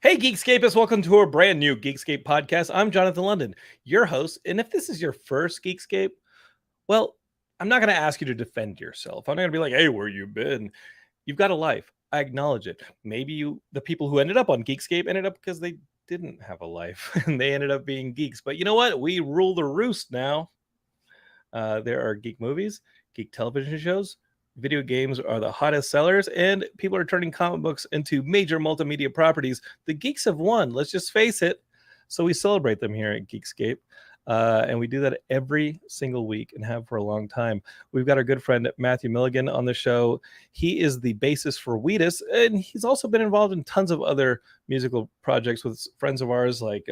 Hey, Geekscapists, welcome to a brand new Geekscape podcast. I'm Jonathan London, your host. And if this is your first Geekscape, well, I'm not going to ask you to defend yourself. I'm not going to be like, hey, where you been? You've got a life. I acknowledge it. Maybe the people who ended up on Geekscape ended up because they didn't have a life and they ended up being geeks. But you know what? We rule the roost now. There are geek movies, geek television shows. Video games are the hottest sellers, and people are turning comic books into major multimedia properties. The geeks have won. Let's just face it. So we celebrate them here at Geekscape. And we do that every single week and have for a long time. We've got our good friend Matthew Milligan on the show. He is the bassist for Wheatus, and he's also been involved in tons of other musical projects with friends of ours like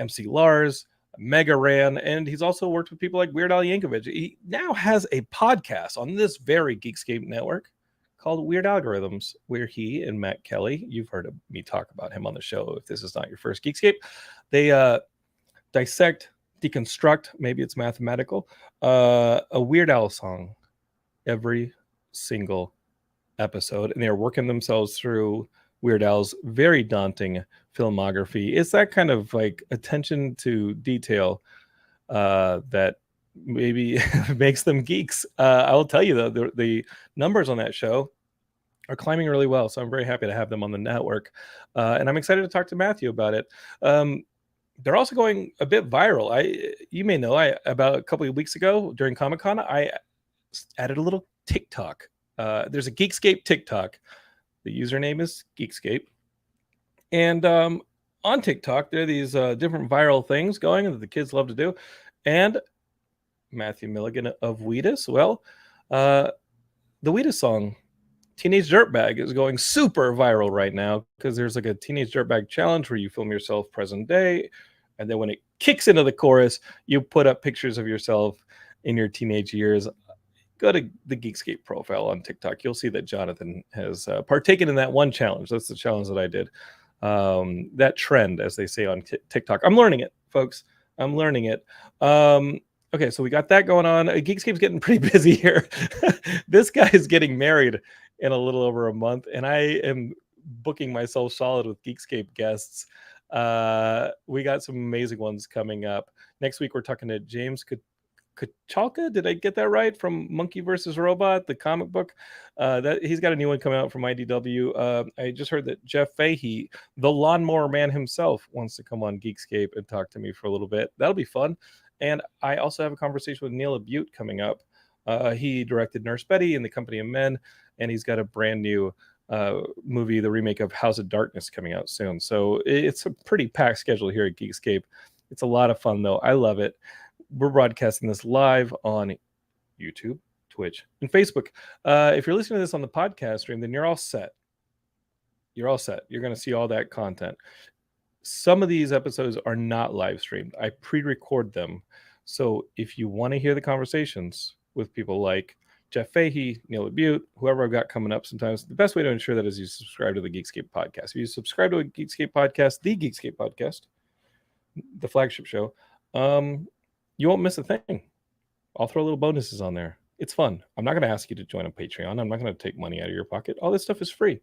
MC Lars, Mega Ran, and he's also worked with people like Weird Al Yankovic. He now has a podcast on this very Geekscape network called Weird Algorithms, where he and Matt Kelly, you've heard of me talk about him on the show if this is not your first Geekscape, they dissect, deconstruct, maybe it's mathematical, a Weird Al song every single episode, and they're working themselves through Weird Al's very daunting filmography. It's that kind of like attention to detail that maybe makes them geeks. I will tell you though, the numbers on that show are climbing really well, so I'm very happy to have them on the network, and I'm excited to talk to Matthew about it. They're also going a bit viral. You may know, about a couple of weeks ago during Comic-Con, I added a little TikTok. There's a Geekscape TikTok. The username is Geekscape. And on TikTok, there are these different viral things going that the kids love to do. And Matthew Milligan of Wheatus, well, the Wheatus song, Teenage Dirtbag, is going super viral right now because there's like a Teenage Dirtbag challenge where you film yourself present day. And then when it kicks into the chorus, you put up pictures of yourself in your teenage years. Go to the Geekscape profile on TikTok. You'll see that Jonathan has partaken in that one challenge. That's the challenge that I did. That trend, as they say on TikTok. I'm learning it, folks. I'm learning it. Okay, so we got that going on. Geekscape's getting pretty busy here. This guy is getting married in a little over a month, and I am booking myself solid with Geekscape guests. We got some amazing ones coming up. Next week, we're talking to James Kachalka, did I get that right? From Monkey vs. Robot, the comic book. That he's got a new one coming out from IDW. I just heard that Jeff Fahey, the lawnmower man himself, wants to come on Geekscape and talk to me for a little bit. That'll be fun. And I also have a conversation with Neil Abute coming up. He directed Nurse Betty and The Company of Men, and he's got a brand new movie, the remake of House of Darkness, coming out soon. So it's a pretty packed schedule here at Geekscape. It's a lot of fun, though. I love it. We're broadcasting this live on YouTube, Twitch, and Facebook. If you're listening to this on the podcast stream, then you're all set. You're all set. You're going to see all that content. Some of these episodes are not live streamed. I pre-record them. So if you want to hear the conversations with people like Jeff Fahey, Neil Abute, whoever I've got coming up sometimes, the best way to ensure that is you subscribe to the Geekscape podcast. If you subscribe to a Geekscape podcast, the Geekscape podcast, the flagship show, you won't miss a thing. I'll throw little bonuses on there. It's fun. I'm not going to ask you to join a Patreon. I'm not going to take money out of your pocket. All this stuff is free.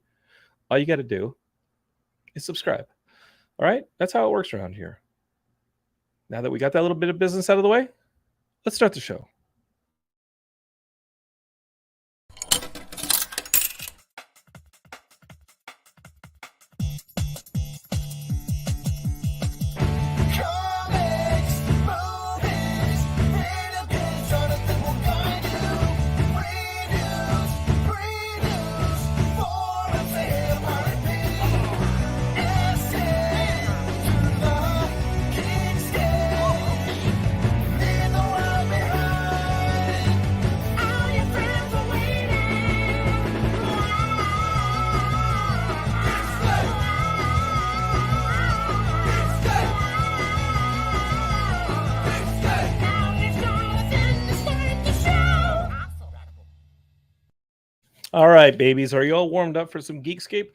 All you got to do is subscribe. All right? That's how it works around here. Now that we got that little bit of business out of the way, let's start the show. All right, babies. Are you all warmed up for some Geekscape?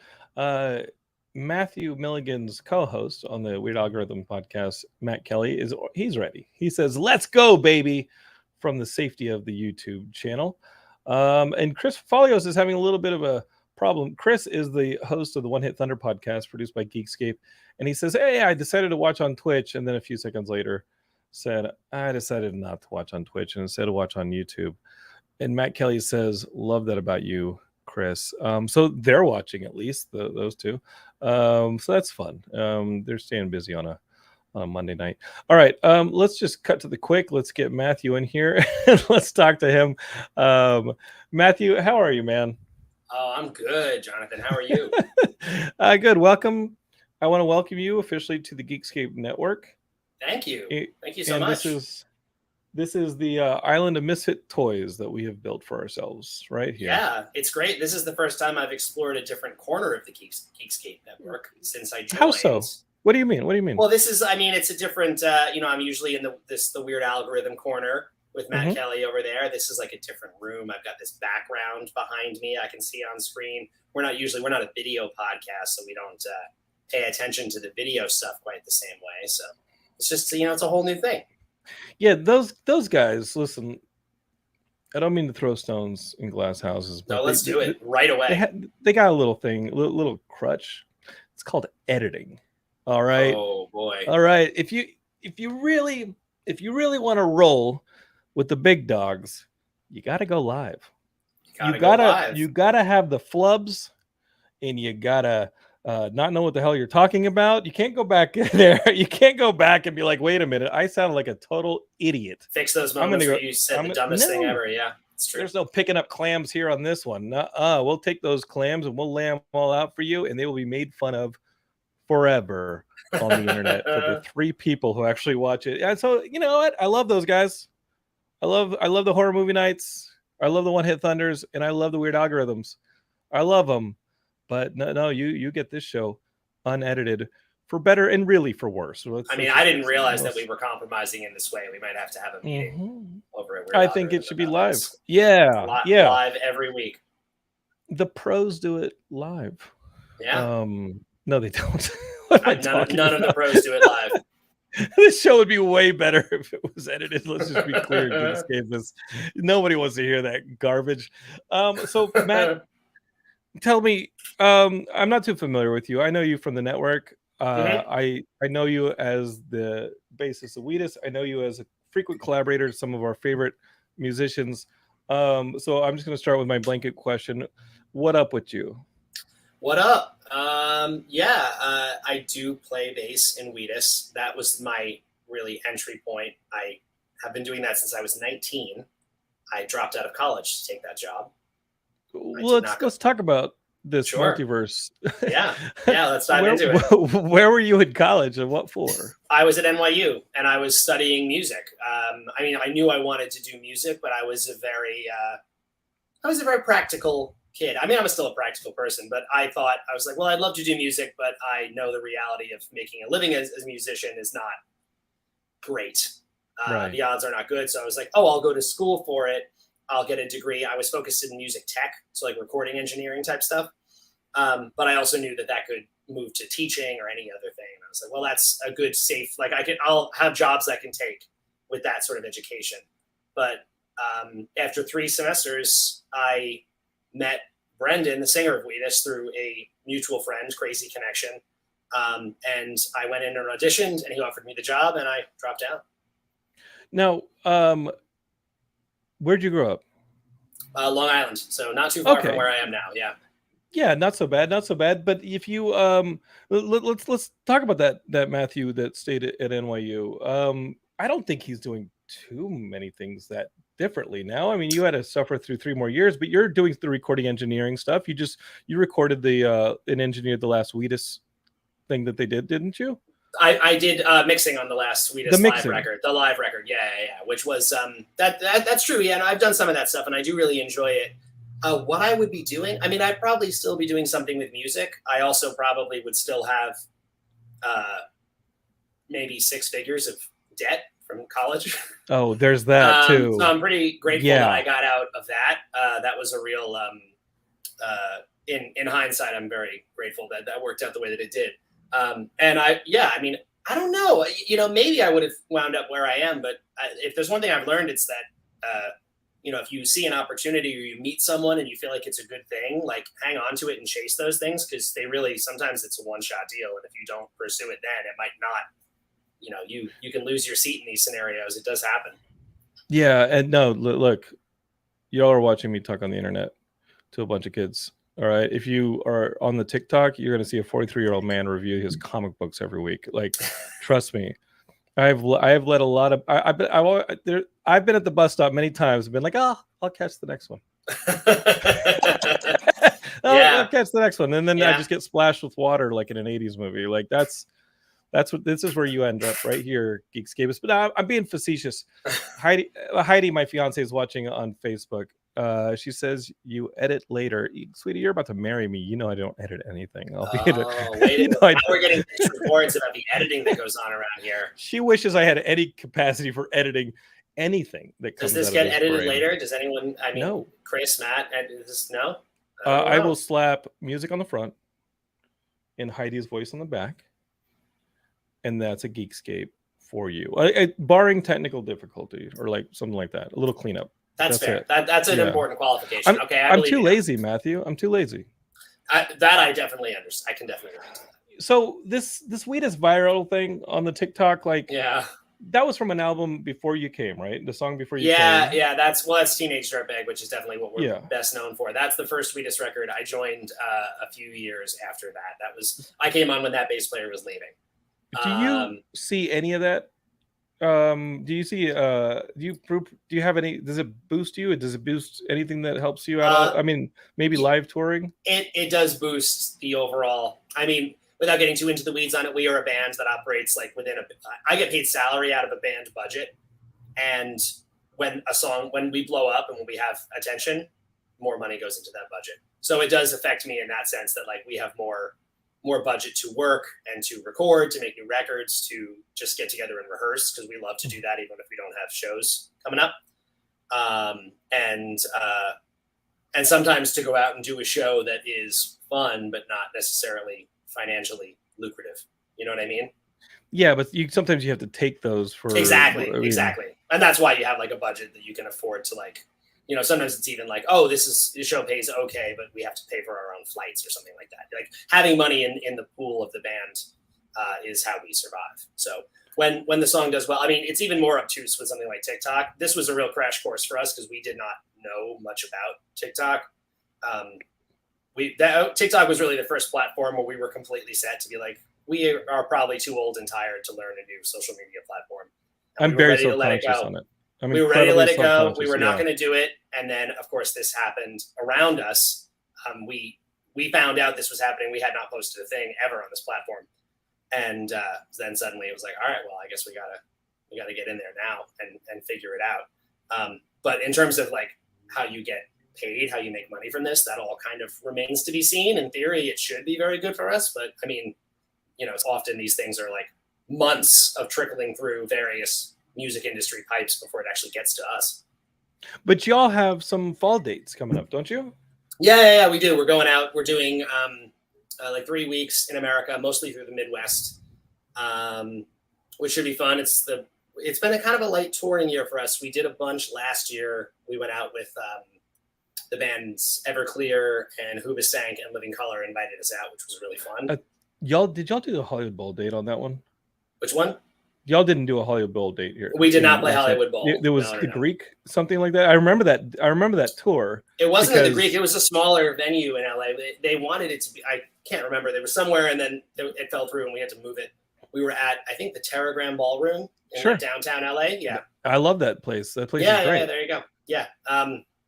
Matthew Milligan's co-host on the Weird Algorithm podcast, Matt Kelly, he's ready. He says, "Let's go, baby," from the safety of the YouTube channel. And Chris Folios is having a little bit of a problem. Chris is the host of the One Hit Thunder podcast produced by Geekscape, and he says, "Hey, I decided to watch on Twitch," and then a few seconds later said, "I decided not to watch on Twitch and instead to watch on YouTube." And Matt Kelly says, "Love that about you, Chris." So they're watching at least those two. So that's fun. They're staying busy on a Monday night. All right, let's just cut to the quick. Let's get Matthew in here and let's talk to him. Matthew, how are you, man? Oh, I'm good, Jonathan. How are you? Good. Welcome. I want to welcome you officially to the Geekscape Network. Thank you. Thank you so much. This is the island of misfit toys that we have built for ourselves right here. Yeah, it's great. This is the first time I've explored a different corner of the Geekscape Network since I joined. How so? What do you mean? What do you mean? Well, it's a different, I'm usually in the weird algorithm corner with Matt Kelly over there. This is like a different room. I've got this background behind me I can see on screen. We're not a video podcast, so we don't pay attention to the video stuff quite the same way. So it's just, it's a whole new thing. Yeah, those guys, listen, I don't mean to throw stones in glass houses, but no, let's do it right away. They got a little thing, little crutch. It's called editing. All right. Oh boy. All right. If you really want to roll with the big dogs, you got to go live. You gotta have the flubs, and you gotta not know what the hell you're talking about. You can't go back there. You can't go back and be like, wait a minute, I sound like a total idiot. Fix those moments where you said the dumbest thing ever. Yeah, it's true. There's no picking up clams here on this one. We'll take those clams and we'll lay them all out for you, and they will be made fun of forever on the internet for the 3 people who actually watch it. And so, you know what? I love those guys. I love the horror movie nights. I love the One Hit Thunders, and I love the weird algorithms. I love them. But no, you get this show unedited for better and really for worse. So I didn't realize that we were compromising in this way. We might have to have a meeting over it. I think it should be live. Yeah. Live every week. The pros do it live. Yeah. No, they don't. None of the pros do it live. This show would be way better if it was edited. Let's just be clear. Nobody wants to hear that garbage. So Matt, tell me, I'm not too familiar with you. I know you from the network. I know you as the bassist of Wheatus. I know you as a frequent collaborator to some of our favorite musicians. So I'm just going to start with my blanket question. What up with you? What up? I do play bass in Wheatus. That was my really entry point. I have been doing that since I was 19. I dropped out of college to take that job. Well, let's talk about this multiverse. Yeah, let's dive into it. Where were you in college and what for? I was at NYU and I was studying music. I knew I wanted to do music, but I was a very practical kid. I'm still a practical person, but I was like, well, I'd love to do music, but I know the reality of making a living as a musician is not great. Right. The odds are not good. So I was like, I'll go to school for it. I'll get a degree. I was focused in music tech, so like recording engineering type stuff. But I also knew that could move to teaching or any other thing. And I was like, well, that's a good safe, I'll have jobs I can take with that sort of education. But after 3 semesters, I met Brendan, the singer of Wheatus, through a mutual friend, crazy connection. And I went in and auditioned, and he offered me the job, and I dropped out. Now, where'd you grow up? Long Island, so not too far from where I am now. Yeah, not so bad. But if you let's talk about that Matthew that stayed at NYU. I don't think he's doing too many things that differently now. You had to suffer through 3 more years, but you're doing the recording engineering stuff. You recorded and engineered the last Wheatus thing that they did, didn't you? I did mixing on the last Wheatus live record, the live record. Yeah. Which was that's true. Yeah, and I've done some of that stuff, and I do really enjoy it. What I would be doing, I'd probably still be doing something with music. I also probably would still have maybe 6 figures of debt from college. Oh, there's that too. So I'm pretty grateful that I got out of that. That was a real, in hindsight, I'm very grateful that worked out the way that it did. And I don't know, maybe I would have wound up where I am, but if there's one thing I've learned, it's that, if you see an opportunity or you meet someone and you feel like it's a good thing, like hang on to it and chase those things, because they really, sometimes it's a one-shot deal. And if you don't pursue it, then it might not, you can lose your seat in these scenarios. It does happen. Yeah. And no, look, y'all are watching me talk on the internet to a bunch of kids. All right. If you are on the TikTok, you're going to see a 43-year-old man review his comic books every week. Like, trust me. I've let a lot of I've been at the bus stop many times and been like, I'll catch the next one. I'll catch the next one, and then I just get splashed with water like in an 80s movie. Like that's what this is where you end up right here, Geekscape. But I'm being facetious. Heidi, my fiance, is watching on Facebook. She says, you edit later. Sweetie, you're about to marry me. You know I don't edit anything. I'll be wait a minute. We're getting reports about the editing that goes on around here. She wishes I had any capacity for editing anything that comes. Does this get edited later? Does anyone? I mean, no. Chris, Matt, no. I will slap music on the front and Heidi's voice on the back, and that's a Geekscape for you. Barring technical difficulty or like something like that, a little cleanup. That's fair. That's an important qualification. I'm too lazy, Matthew. I'm too lazy. That I definitely understand. I can definitely understand. So this Wheatus viral thing on the TikTok, like, that was from an album before you came, right? The song before you came. Yeah. That's Teenage Dirtbag, which is definitely what we're best known for. That's the first Wheatus record. I joined a few years after that. I came on when that bass player was leaving. Do you see any of that? Do you see? Do you have any? Does it boost you? Does it boost anything that helps you out? I mean, maybe live touring. It does boost the overall. I mean, without getting too into the weeds on it, we are a band that operates like within I get paid salary out of a band budget, and when we blow up and when we have attention, more money goes into that budget. So it does affect me in that sense that like we have more budget to work and to record, to make new records, to just get together and rehearse, because we love to do that even if we don't have shows coming up. And sometimes to go out and do a show that is fun but not necessarily financially lucrative. You know what I mean? Yeah, but sometimes you have to take those for exactly. And that's why you have like a budget that you can afford to like, sometimes it's even like, oh, this show pays okay, but we have to pay for our own flights or something like that. Like having money in the pool of the band is how we survive. So when the song does well, I mean, it's even more obtuse with something like TikTok. This was a real crash course for us because we did not know much about TikTok. TikTok was really the first platform where we were completely set to be like, we are probably too old and tired to learn a new social media platform. I'm very self-conscious on it. We were ready to let it go. We were not going to do it. And then, of course, this happened around us. We found out this was happening. We had not posted a thing ever on this platform. And then suddenly it was like, all right, well, I guess we gotta get in there now and figure it out. But in terms of like how you get paid, how you make money from this, that all kind of remains to be seen. In theory, it should be very good for us. But I mean, often these things are like months of trickling through various music industry pipes before it actually gets to us. But y'all have some fall dates coming up, don't you? Yeah, we do. We're going out. We're doing like 3 weeks in America, mostly through the Midwest, which should be fun. It's been a kind of a light touring year for us. We did a bunch last year. We went out with the bands Everclear and Hoobastank and Living Color invited us out, which was really fun. Did y'all do the Hollywood Bowl date on that one? Which one? Y'all didn't do a Hollywood Bowl date here. We did not play Hollywood Bowl. There was the Greek, something like that. I remember that tour. It wasn't at the Greek. It was a smaller venue in LA. They wanted it to be, I can't remember. There was somewhere and then it fell through and we had to move it. We were at, I think, the Terragram Ballroom in downtown LA. Yeah. I love that place. That place is great. Yeah, there you go. Yeah.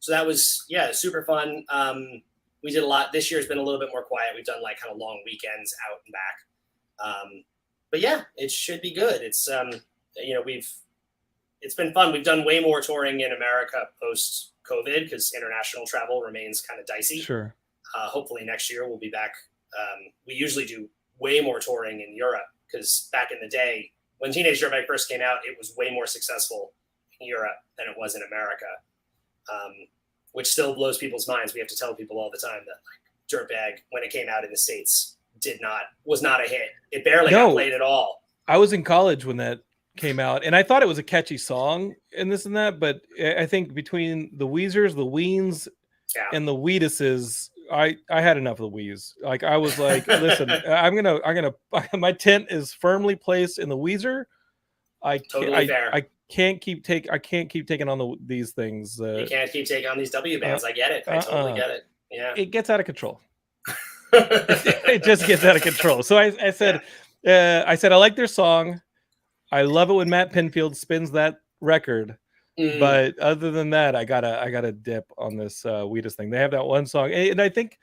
So that was, super fun. We did a lot. This year's been a little bit more quiet. We've done like kind of long weekends out and back. But yeah, it should be good. It's it's been fun. We've done way more touring in America post COVID because international travel remains kind of dicey. Sure. Hopefully next year we'll be back. We usually do way more touring in Europe because back in the day when Teenage Dirtbag first came out, it was way more successful in Europe than it was in America, which still blows people's minds. We have to tell people all the time that like Dirtbag, when it came out in the States, was not a hit. It barely got played at all. I was in college when that came out, and I thought it was a catchy song and this and that, but I think between the Weezers, the Weens, and the Wheatuses, I had enough of the Wheeze. Like I was like, listen, I'm gonna my tent is firmly placed in the Weezer. I can't keep taking on these things. You can't keep taking on these W bands. I get it. I totally get it. Yeah, it gets out of control. It just gets out of control. So I said, I like their song. I love it when Matt Pinfield spins that record. But other than that, I gotta dip on this Wheatus thing. They have that one song, and I think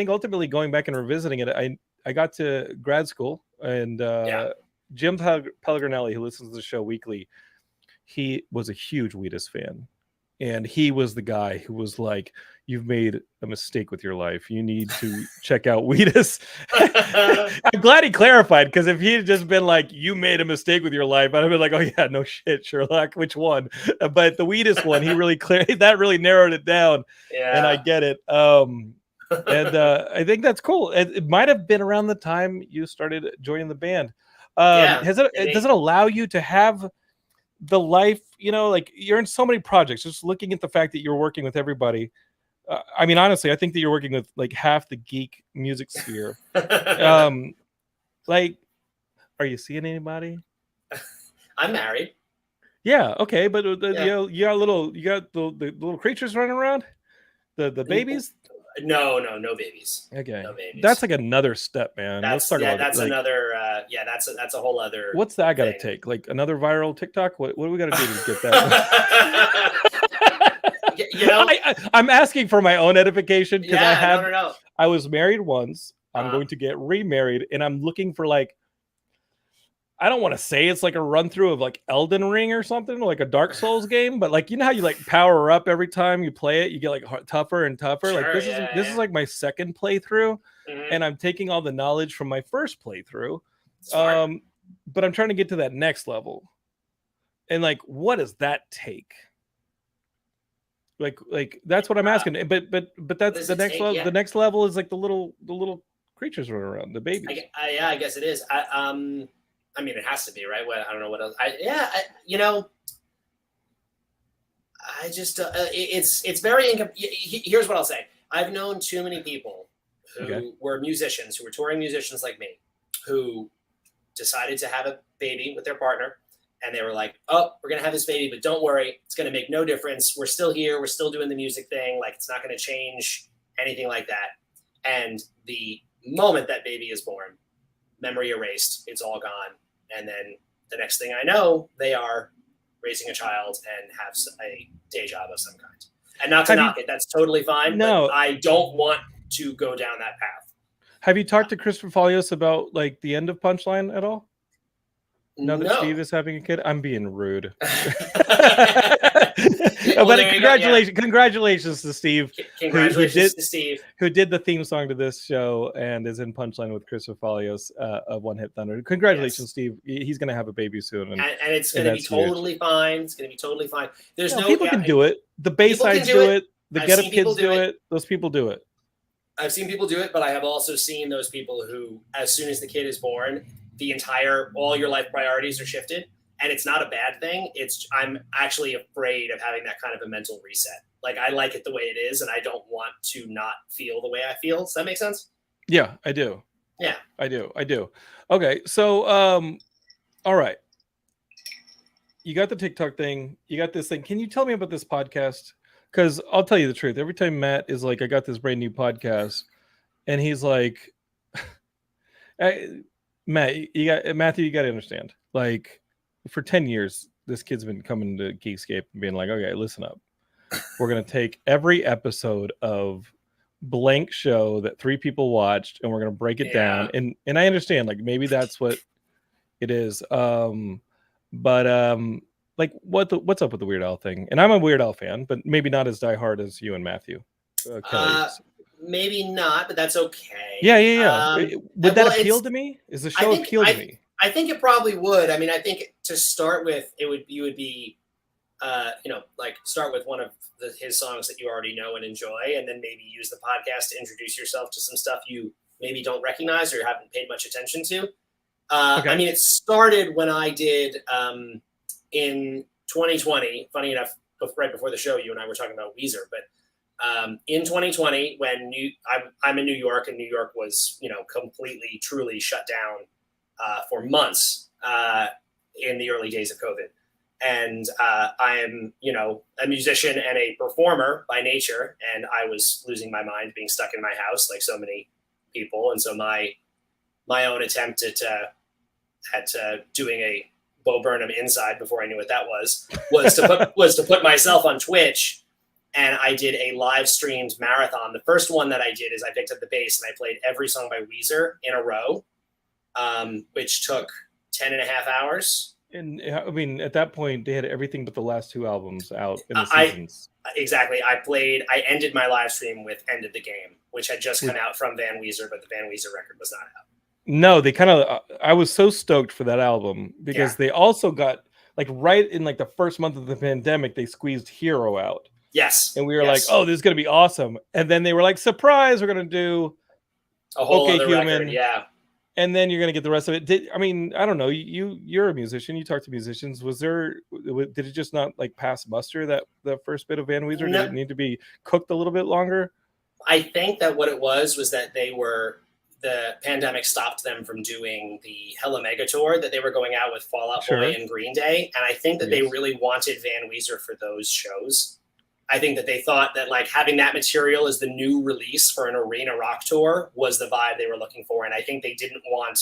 ultimately going back and revisiting it, I got to grad school, and Jim Pellegrinelli, who listens to the show weekly, he was a huge Wheatus fan, and he was the guy who was like, "You've made a mistake with your life. You need to check out Wheatus." I'm glad he clarified, because if he had just been like, "You made a mistake with your life," I'd have been like, "Oh yeah, no shit, Sherlock, which one?" But the Wheatus one, he really that really narrowed it down, and I get it. And I think that's cool. It might have been around the time you started joining the band. Does it allow you to have the life, like you're in so many projects, just looking at the fact that you're working with everybody? I mean, honestly, I think that you're working with like half the geek music sphere. Like, are you seeing anybody? I'm married. Yeah, okay, but you got the little creatures running around, the babies. No babies. Okay, no babies. That's like another step, man. Let's talk about that's like, another. That's a whole other. What's that got to take? Like another viral TikTok? What do we got to do to get that? I'm asking for my own edification, because I was married once. I'm going to get remarried, and I'm looking for like, I don't want to say it's like a run through of like Elden Ring or something, like a Dark Souls game, but like, how you like power up every time you play it, you get like tougher and tougher. Sure, like this is like my second playthrough, and I'm taking all the knowledge from my first playthrough. But I'm trying to get to that next level. And like, what does that take? Like that's what I'm asking. But that's the next level. Yeah. The next level is like the little creatures running around, the babies. I guess it is. I mean, it has to be, right? I don't know what else. I just it's very here's what I'll say. I've known too many people who were musicians, who were touring musicians like me, who decided to have a baby with their partner, and they were like, "Oh, we're gonna have this baby, but don't worry, it's gonna make no difference. We're still here. We're still doing the music thing. Like, it's not gonna change anything like that." And the moment that baby is born, memory erased. It's all gone. And then the next thing I know, they are raising a child and have a day job of some kind. And not to knock it, that's totally fine. No, but I don't want to go down that path. Have you talked to Christopher Falios about like the end of Punchline at all? Now that Steve is having a kid, I'm being rude. But congratulations to Steve. Congratulations to Steve, who did the theme song to this show and is in Punchline with Christopher Falios of One Hit Thunder. Congratulations, Steve. He's going to have a baby soon, and it's going to be totally fine. It's going to be totally fine. There's no people can do it. The Baysides do it. The Get Up Kids do it. Those people do it. I've seen people do it, but I have also seen those people who, as soon as the kid is born, all your life priorities are shifted. And it's not a bad thing. I'm actually afraid of having that kind of a mental reset. Like, I like it the way it is, and I don't want to not feel the way I feel. Does that make sense? Yeah, I do. Yeah, I do. Okay, so all right. You got the TikTok thing. You got this thing. Can you tell me about this podcast? Because I'll tell you the truth. Every time Matt is like, "I got this brand new podcast," and he's like, Matthew, you got to understand. Like, for 10 years, this kid's been coming to Geekscape and being like, "Okay, listen up. We're going to take every episode of blank show that 3 people watched, and we're going to break it down." And I understand, like, maybe that's what it is. Like, what's up with the Weird Al thing? And I'm a Weird Al fan, but maybe not as diehard as you and Matthew. Maybe not, but that's okay. Yeah. Would that appeal to me? Is the show appeal to me? I think it probably would. I mean, I think to start with, you would be, like start with one of his songs that you already know and enjoy, and then maybe use the podcast to introduce yourself to some stuff you maybe don't recognize or haven't paid much attention to. I mean, it started when I did in 2020, funny enough, right before the show, you and I were talking about Weezer, but in 2020, when I'm in New York, and New York was, completely, truly shut down for months in the early days of COVID. And I am, a musician and a performer by nature, and I was losing my mind being stuck in my house like so many people. And so my own attempt at doing a Bo Burnham inside, before I knew what that was to put myself on Twitch, and I did a live streamed marathon. The first one that I did is I picked up the bass and I played every song by Weezer in a row, which took 10.5 hours. And I mean, at that point, they had everything but the last 2 albums out in the seasons. Exactly. I ended my live stream with End of the Game, which had just come out from Van Weezer, but the Van Weezer record was not out. No, they kind of, I was so stoked for that album because they also got, like, right in like the first month of the pandemic, they squeezed Hero out. Yes. And we were like, oh, this is going to be awesome. And then they were like, surprise, we're going to do a whole other record. Yeah. And then you're going to get the rest of it. I mean, I don't know. You're a musician. You talk to musicians. Did it just not like pass muster, that the first bit of Van Weezer? No. Did it need to be cooked a little bit longer? I think that what it was that the pandemic stopped them from doing the Hella Mega Tour that they were going out with Fall Out Boy and Green Day. And I think that they really wanted Van Weezer for those shows. I think that they thought that like having that material as the new release for an arena rock tour was the vibe they were looking for. And I think they didn't want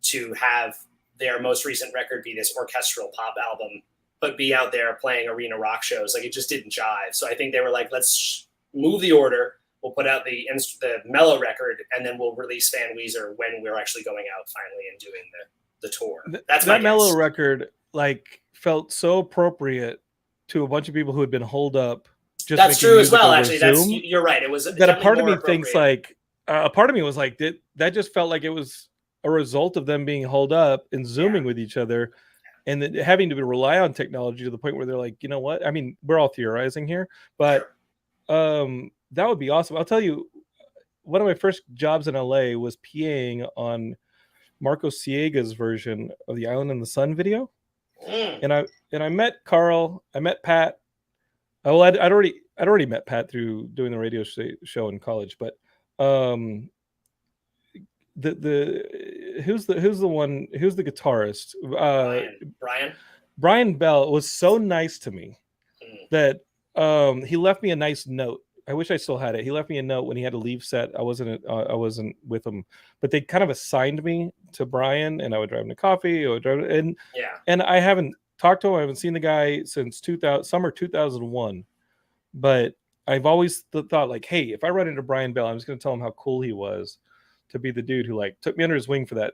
to have their most recent record be this orchestral pop album, but be out there playing arena rock shows. Like, it just didn't jive. So I think they were like, let's move the order. We'll put out the mellow record, and then we'll release Van Weezer when we're actually going out finally and doing the tour. That's that mellow record like felt so appropriate to a bunch of people who had been holed up. That's true as well. Actually, you're right. It was that a part of me thinks like a part of me was like that just felt like it was a result of them being holed up and Zooming with each other, and then having to rely on technology to the point where they're like, you know what? I mean, we're all theorizing here, but that would be awesome. I'll tell you, one of my first jobs in LA was PAing on Marco Siega's version of the Island in the Sun video. And I met Carl, I met Pat. Well, I'd already met Pat through doing the radio show in college, but who's the guitarist? Brian Bell was so nice to me that he left me a nice note. I wish I still had it. He left me a note when he had to leave set. I wasn't with him, but they kind of assigned me to Brian, and I would drive him to coffee. And I haven't talked to him. I haven't seen the guy since summer 2001. But I've always thought like, hey, if I run into Brian Bell, I'm just going to tell him how cool he was to be the dude who like took me under his wing for that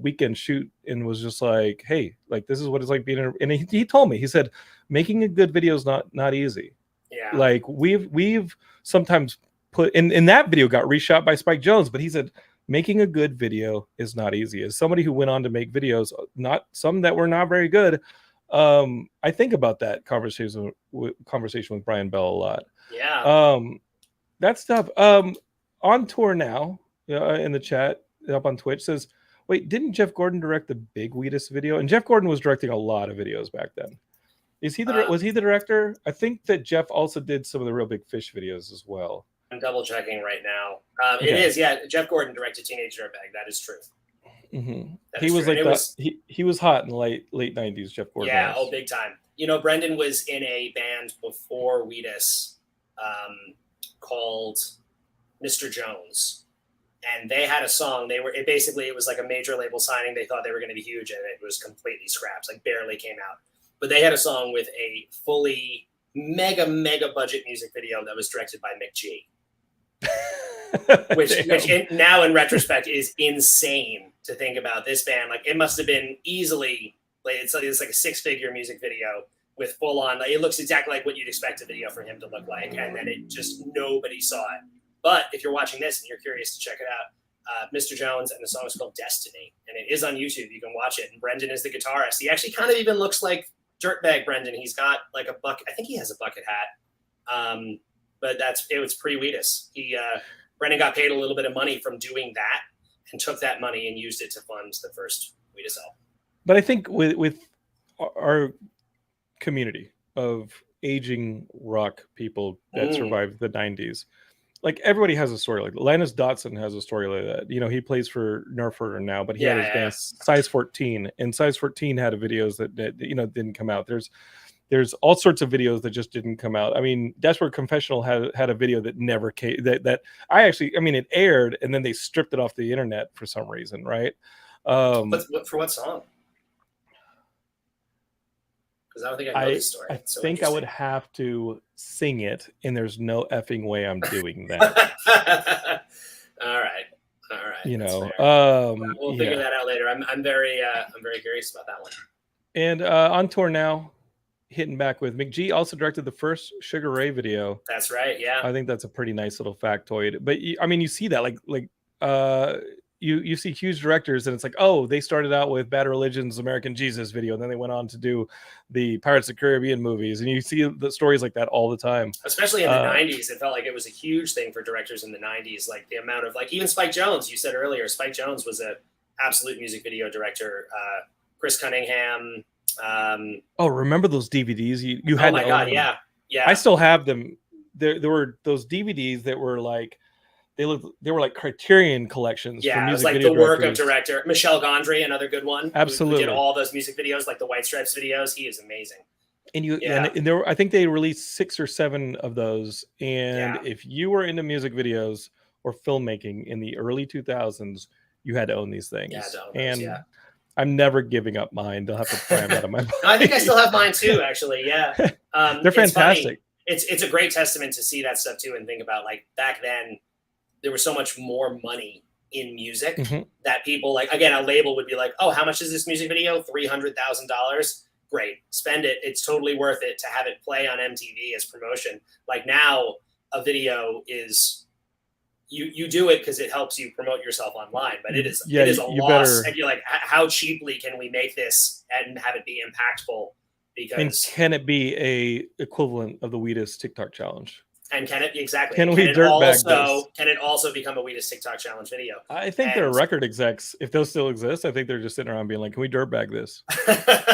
weekend shoot and was just like, hey, like this is what it's like being. And he told me, he said, making a good video is not easy. Yeah. Like we've sometimes put in that video got reshot by Spike Jonze, but he said making a good video is not easy. As somebody who went on to make videos, not some that were not very good, I think about that conversation with Brian Bell a lot. Yeah. That stuff. On tour now, in the chat up on Twitch says, wait, didn't Jeff Gordon direct the big Wheatus video? And Jeff Gordon was directing a lot of videos back then. Was he the director? I think that Jeff also did some of the Real Big Fish videos as well. I'm double checking right now. It is, yeah. Jeff Gordon directed Teenage Dirtbag. That is true. Mm-hmm. He was like he was hot in the late 90s. Jeff Gordon. Yeah, big time. Brendan was in a band before Wheatus called Mr. Jones, and they had a song. It was like a major label signing. They thought they were going to be huge, and it was completely scrapped. Like barely came out. But they had a song with a fully mega budget music video that was directed by Mick G. which now in retrospect is insane to think about. This band. Like it must have been easily like it's like a 6-figure music video with full on. Like, it looks exactly like what you'd expect a video for him to look like, and then it just nobody saw it. But if you're watching this and you're curious to check it out, Mr. Jones, and the song is called Destiny, and it is on YouTube. You can watch it. And Brendan is the guitarist. He actually kind of even looks like Dirtbag Brendan. He's got like a bucket. I think he has a bucket hat. But it was pre-Wheatus. Brendan got paid a little bit of money from doing that and took that money and used it to fund the first Wheatus album. But I think with our community of aging rock people that survived the 90s. Like everybody has a story. Like Linus Dotson has a story like that. You know, he plays for Nerford now, but he had his band Size 14, and Size 14 had videos that didn't come out. There's all sorts of videos that just didn't come out. I mean, Desperate Confessional had a video that never came. That it aired and then they stripped it off the internet for some reason, right? For what song? Because I don't think I know this story. I think I would have to sing it, and there's no effing way I'm doing that. All right. You know, we'll figure that out later. I'm very curious about that one. And on tour now, hitting back with McG. Also directed the first Sugar Ray video. That's right. Yeah, I think that's a pretty nice little factoid. But you see that you see huge directors, and it's like, oh, they started out with Bad Religion's American Jesus video, and then they went on to do the Pirates of the Caribbean movies, and you see the stories like that all the time. Especially in the 90s, it felt like it was a huge thing for directors in the 90s. Like the amount of even Spike Jonze, you said earlier, Spike Jonze was an absolute music video director. Chris Cunningham. Remember those DVDs? You had. Oh my god, yeah. I still have them. There were those DVDs that were like. They were like Criterion collections. Yeah, for music it was like video the work directors. of director Michel Gondry, another good one. Absolutely, who did all those music videos, like the White Stripes videos. He is amazing. And there were, I think they released 6 or 7 of those. And if you were into music videos or filmmaking in the early 2000s, you had to own these things. I'm never giving up mine. They'll have to pry them out of my mind. I think I still have mine too, actually. Yeah, they're fantastic. It's a great testament to see that stuff too, and think about like back then. There was so much more money in music that people like, again, a label would be like, oh, how much is this music video? $300,000. Great. Spend it. It's totally worth it to have it play on MTV as promotion. Like now a video is, you do it because it helps you promote yourself online, but it is a loss. And you're like, how cheaply can we make this and have it be impactful? Because can it be a equivalent of the Wheatus TikTok challenge? And can it exactly? Can it also become a Wheatus TikTok challenge video? I think they're record execs. If those still exist, I think they're just sitting around being like, "Can we dirtbag this?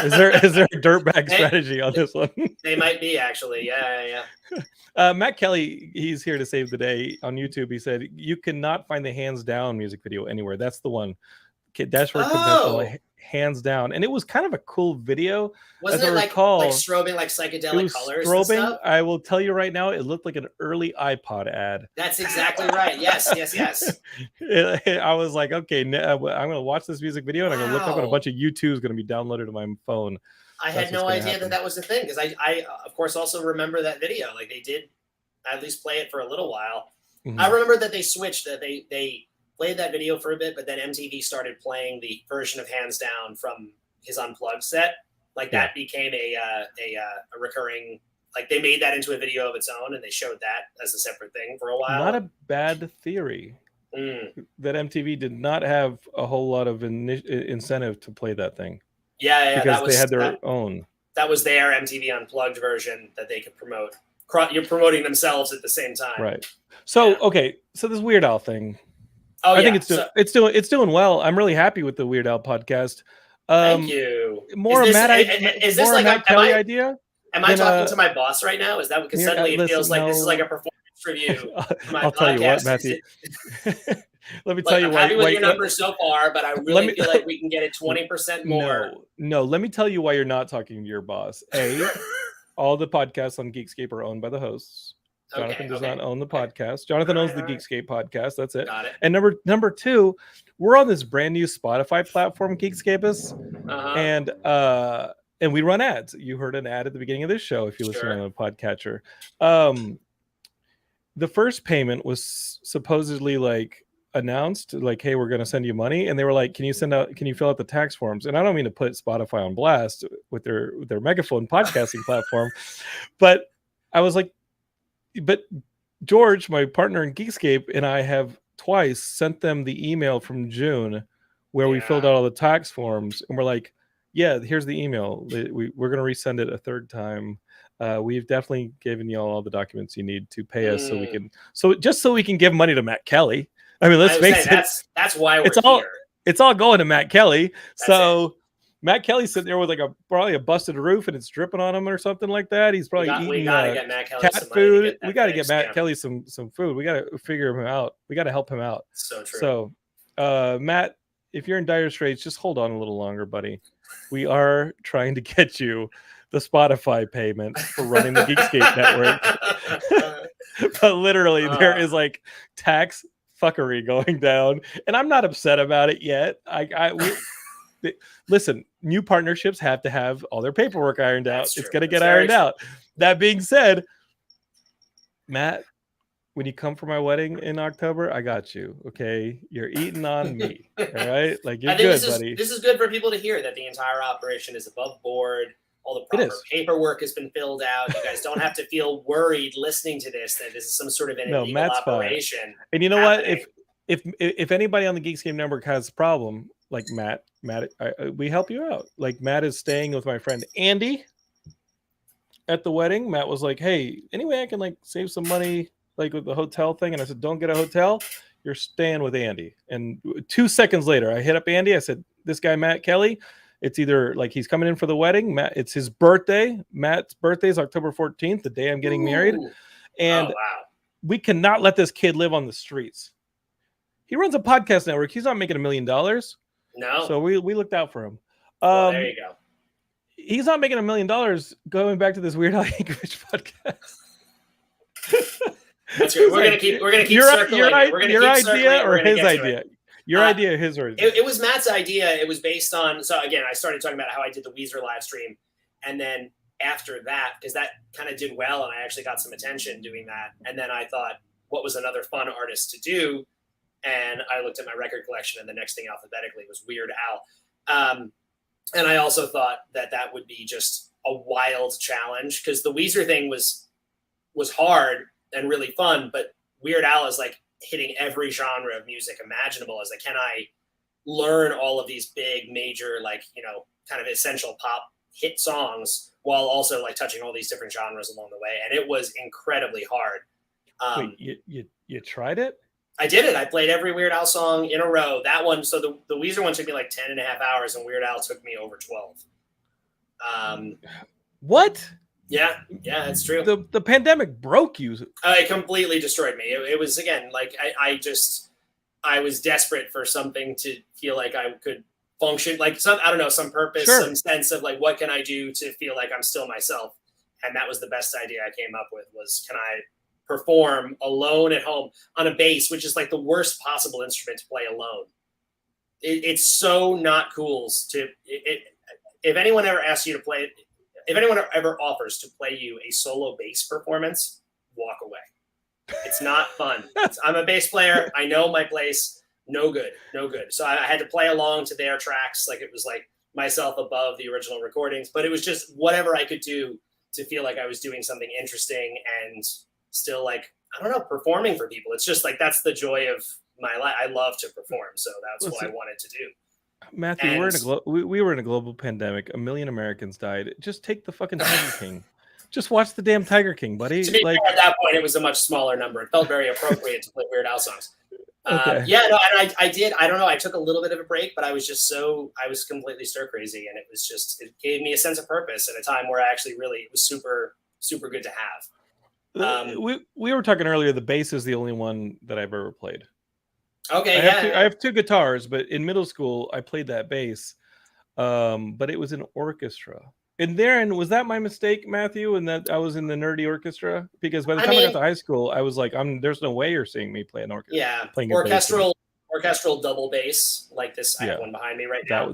is there a dirtbag strategy on this one?" They might be actually. Yeah. Matt Kelly, he's here to save the day on YouTube. He said, "You cannot find the Hands Down music video anywhere. That's the one. Dashboard Conventional, hands down." And it was kind of a cool video. Wasn't it like strobing, like psychedelic colors? Strobing. And stuff? I will tell you right now, it looked like an early iPod ad. That's exactly right. Yes. I was like, okay, I'm going to watch this music video, and I'm going to look up, and a bunch of U2 is going to be downloaded to my phone. I had no idea that was the thing, because I of course also remember that video. Like they did at least play it for a little while. I remember that they switched. That they played that video for a bit, but then MTV started playing the version of Hands Down from his Unplugged set. Like that became a recurring. Like they made that into a video of its own, and they showed that as a separate thing for a while. Not a bad theory. That MTV did not have a whole lot of incentive to play that thing. Yeah, because they had their own. That was their MTV Unplugged version that they could promote. You're promoting themselves at the same time, right? So so this Weird Al thing. I think it's doing well. I'm really happy with the Weird Al podcast. Thank you. More is this like Matt Kelly idea? Am I talking to my boss right now? Is that because suddenly it feels like this is like a performance review? I'll tell you what, Matthew. Let me tell you why. I'm happy with your numbers so far, but I really feel like we can get it 20% more. No, let me tell you why you're not talking to your boss. All the podcasts on Geekscape are owned by the hosts. Jonathan does not own the podcast. Jonathan owns the Geekscape podcast. That's it. Got it. And number 2, we're on this brand new Spotify platform, Geekscape is, and we run ads. You heard an ad at the beginning of this show if you listen on a podcatcher. The first payment was supposedly like announced, like, hey, we're going to send you money, and they were like, can you fill out the tax forms? And I don't mean to put Spotify on blast with their megaphone podcasting platform, but I was like, but George, my partner in Geekscape, and I have twice sent them the email from June where we filled out all the tax forms, and we're like, yeah, here's the email. We're going to resend it a third time. We've definitely given you all the documents you need to pay us so we can give money to Matt Kelly. I mean, let's face it. That's why we're here. It's all going to Matt Kelly. Matt Kelly's sitting there with like probably a busted roof and it's dripping on him or something like that. He's probably eating we gotta get Matt Kelly cat some food. We got to get Matt Kelly some food. We got to figure him out. We got to help him out. So true. So, Matt, if you're in dire straits, just hold on a little longer, buddy. We are trying to get you the Spotify payment for running the Geekscape network. But literally, there is like tax fuckery going down, and I'm not upset about it yet. Listen, new partnerships have to have all their paperwork ironed out. It's going to get ironed out. That being said, Matt, when you come for my wedding in October, I got you. Okay, you're eating on me. All right, like you're good, buddy. This is good for people to hear that the entire operation is above board. All the proper paperwork has been filled out. You guys don't have to feel worried listening to this that this is some sort of an illegal operation. Fine. And you know what? If anybody on the Geekscape network has a problem, like Matt, we help you out. Like Matt is staying with my friend Andy at the wedding. Matt was like, "Hey, anyway, I can like save some money like with the hotel thing." And I said, "Don't get a hotel. You're staying with Andy." And 2 seconds later, I hit up Andy. I said, "This guy Matt Kelly. It's either like he's coming in for the wedding. It's his birthday. Matt's birthday is October 14th, the day I'm getting married. And we cannot let this kid live on the streets. He runs a podcast network. He's not making $1 million. No. So we looked out for him. Well, there you go. He's not making $1 million going back to this Weird Al Yankovic podcast. That's great. We're gonna keep circling. Your idea or his idea? Your idea, his or his? It was Matt's idea. It was based on, so again, I started talking about how I did the Weezer live stream. And then after that, because that kind of did well and I actually got some attention doing that. And then I thought, what was another fun artist to do? And I looked at my record collection and the next thing alphabetically was Weird Al. And I also thought that would be just a wild challenge because the Weezer thing was hard and really fun, but Weird Al is like hitting every genre of music imaginable. As like, can I learn all of these big major, like, you know, kind of essential pop hit songs while also like touching all these different genres along the way. And it was incredibly hard. Wait, you tried it? I did it. I played every Weird Al song in a row. That one, so the Weezer one took me like 10 and a half hours and Weird Al took me over 12. What? Yeah, it's true. The pandemic broke you. It completely destroyed me. It was, again, like I was desperate for something to feel like I could function, like some purpose, some sense of like, what can I do to feel like I'm still myself? And that was the best idea I came up with was, can I perform alone at home on a bass, which is like the worst possible instrument to play alone. It's so not cool if anyone ever asks you to play it, if anyone ever offers to play you a solo bass performance, walk away. It's not fun. I'm a bass player. I know my place. No good. So I had to play along to their tracks. Like it was like myself above the original recordings, but it was just whatever I could do to feel like I was doing something interesting and still like, I don't know, performing for people. It's just like, that's the joy of my life. I love to perform. So that's what I wanted to do. Matthew, we were in a global pandemic. 1 million Americans died. Just take the fucking Tiger King. Just watch the damn Tiger King, buddy. To be fair, at that point, it was a much smaller number. It felt very appropriate to play Weird Al songs. Okay. And I did. I don't know. I took a little bit of a break, but I was completely stir crazy, and it gave me a sense of purpose at a time where I actually really, it was super, super good to have. We were talking earlier. The bass is the only one that I've ever played. Okay, I have two guitars, but in middle school I played that bass, but it was an orchestra. And therein, was that my mistake, Matthew? And that I was in the nerdy orchestra? Because by the time I got to high school, I was like, there's no way you're seeing me play an orchestra. Yeah, orchestral double bass like this. I have one behind me right now.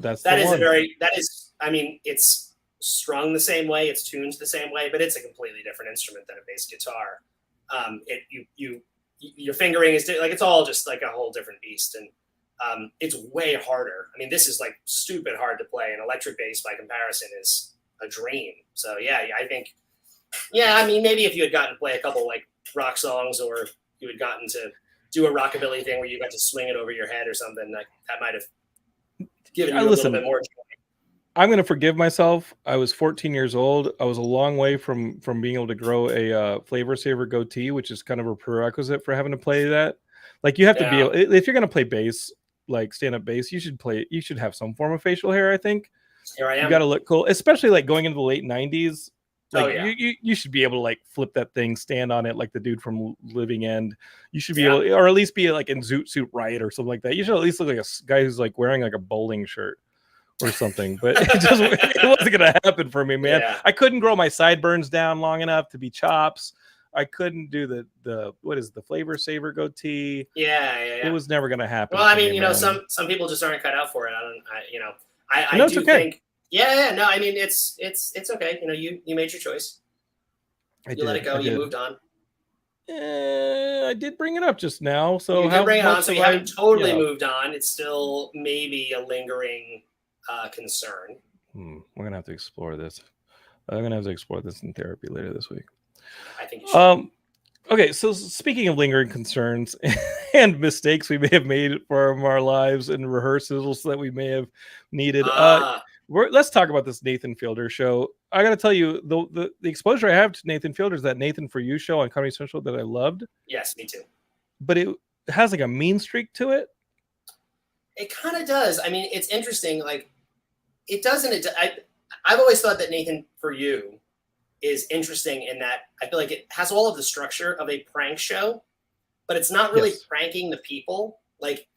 It's strung the same way, it's tuned the same way, but it's a completely different instrument than a bass guitar. Your fingering is like, it's all just like a whole different beast, and it's way harder. I mean, this is like stupid hard to play, and electric bass by comparison is a dream. So I think maybe if you had gotten to play a couple like rock songs, or you had gotten to do a rockabilly thing where you got to swing it over your head or something, like that might have given you a little bit more joy. I'm going to forgive myself. I was 14 years old. I was a long way from being able to grow a Flavor Saver goatee, which is kind of a prerequisite for having to play that. Like you have to be if you're going to play bass, like stand-up bass, you should have some form of facial hair, I think. Here I am. You got to look cool, especially like going into the late 90s. Like you should be able to like flip that thing, stand on it like the dude from Living End. You should be Yeah. able, or at least be like in Zoot Suit Riot or something like that. You should at least look like a guy who's like wearing like a bowling shirt or something. But it wasn't gonna happen for me, man. Yeah. I couldn't grow my sideburns down long enough to be chops. I couldn't do the what is the Flavor Saver goatee. Yeah. It was never gonna happen. Well, I for mean, me, you know, man. some people just aren't cut out for it. I No, do it's okay. think. Yeah. No, I mean, it's okay. You know, you made your choice. You let it go. You moved on. I did bring it up just now. So you did bring it on. So you haven't totally yeah. moved on. It's still maybe a lingering concern. We're gonna have to explore this. I'm gonna have to explore this in therapy later this week. I think you should. Okay, so speaking of lingering concerns and mistakes we may have made from our lives and rehearsals that we may have needed, let's talk about this Nathan Fielder show. I got to tell you, the exposure I have to Nathan Fielder is that Nathan For You show on Comedy Central that I loved. Yes, me too. But it has like a mean streak to it. It kind of does. I mean, it's interesting. Like, it doesn't. I've always thought that Nathan For You is interesting in that I feel like it has all of the structure of a prank show, but it's not really pranking the people. Like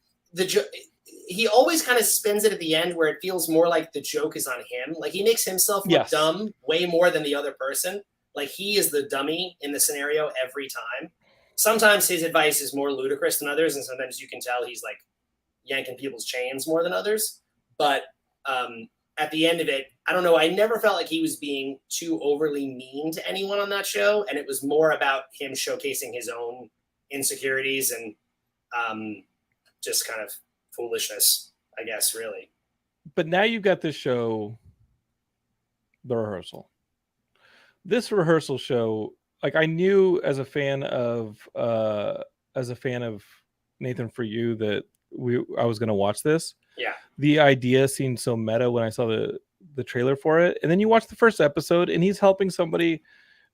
he always kind of spins it at the end where it feels more like the joke is on him. Like he makes himself look dumb way more than the other person. Like he is the dummy in the scenario every time. Sometimes his advice is more ludicrous than others, and sometimes you can tell he's like yanking people's chains more than others. But at the end of it, I don't know. I never felt like he was being too overly mean to anyone on that show. And it was more about him showcasing his own insecurities and just kind of foolishness, I guess, really. But now you've got this show, The Rehearsal. This rehearsal show, like I knew as a fan of Nathan For You that I was going to watch this. Yeah. The idea seemed so meta when I saw the trailer for it. And then you watch the first episode and he's helping somebody.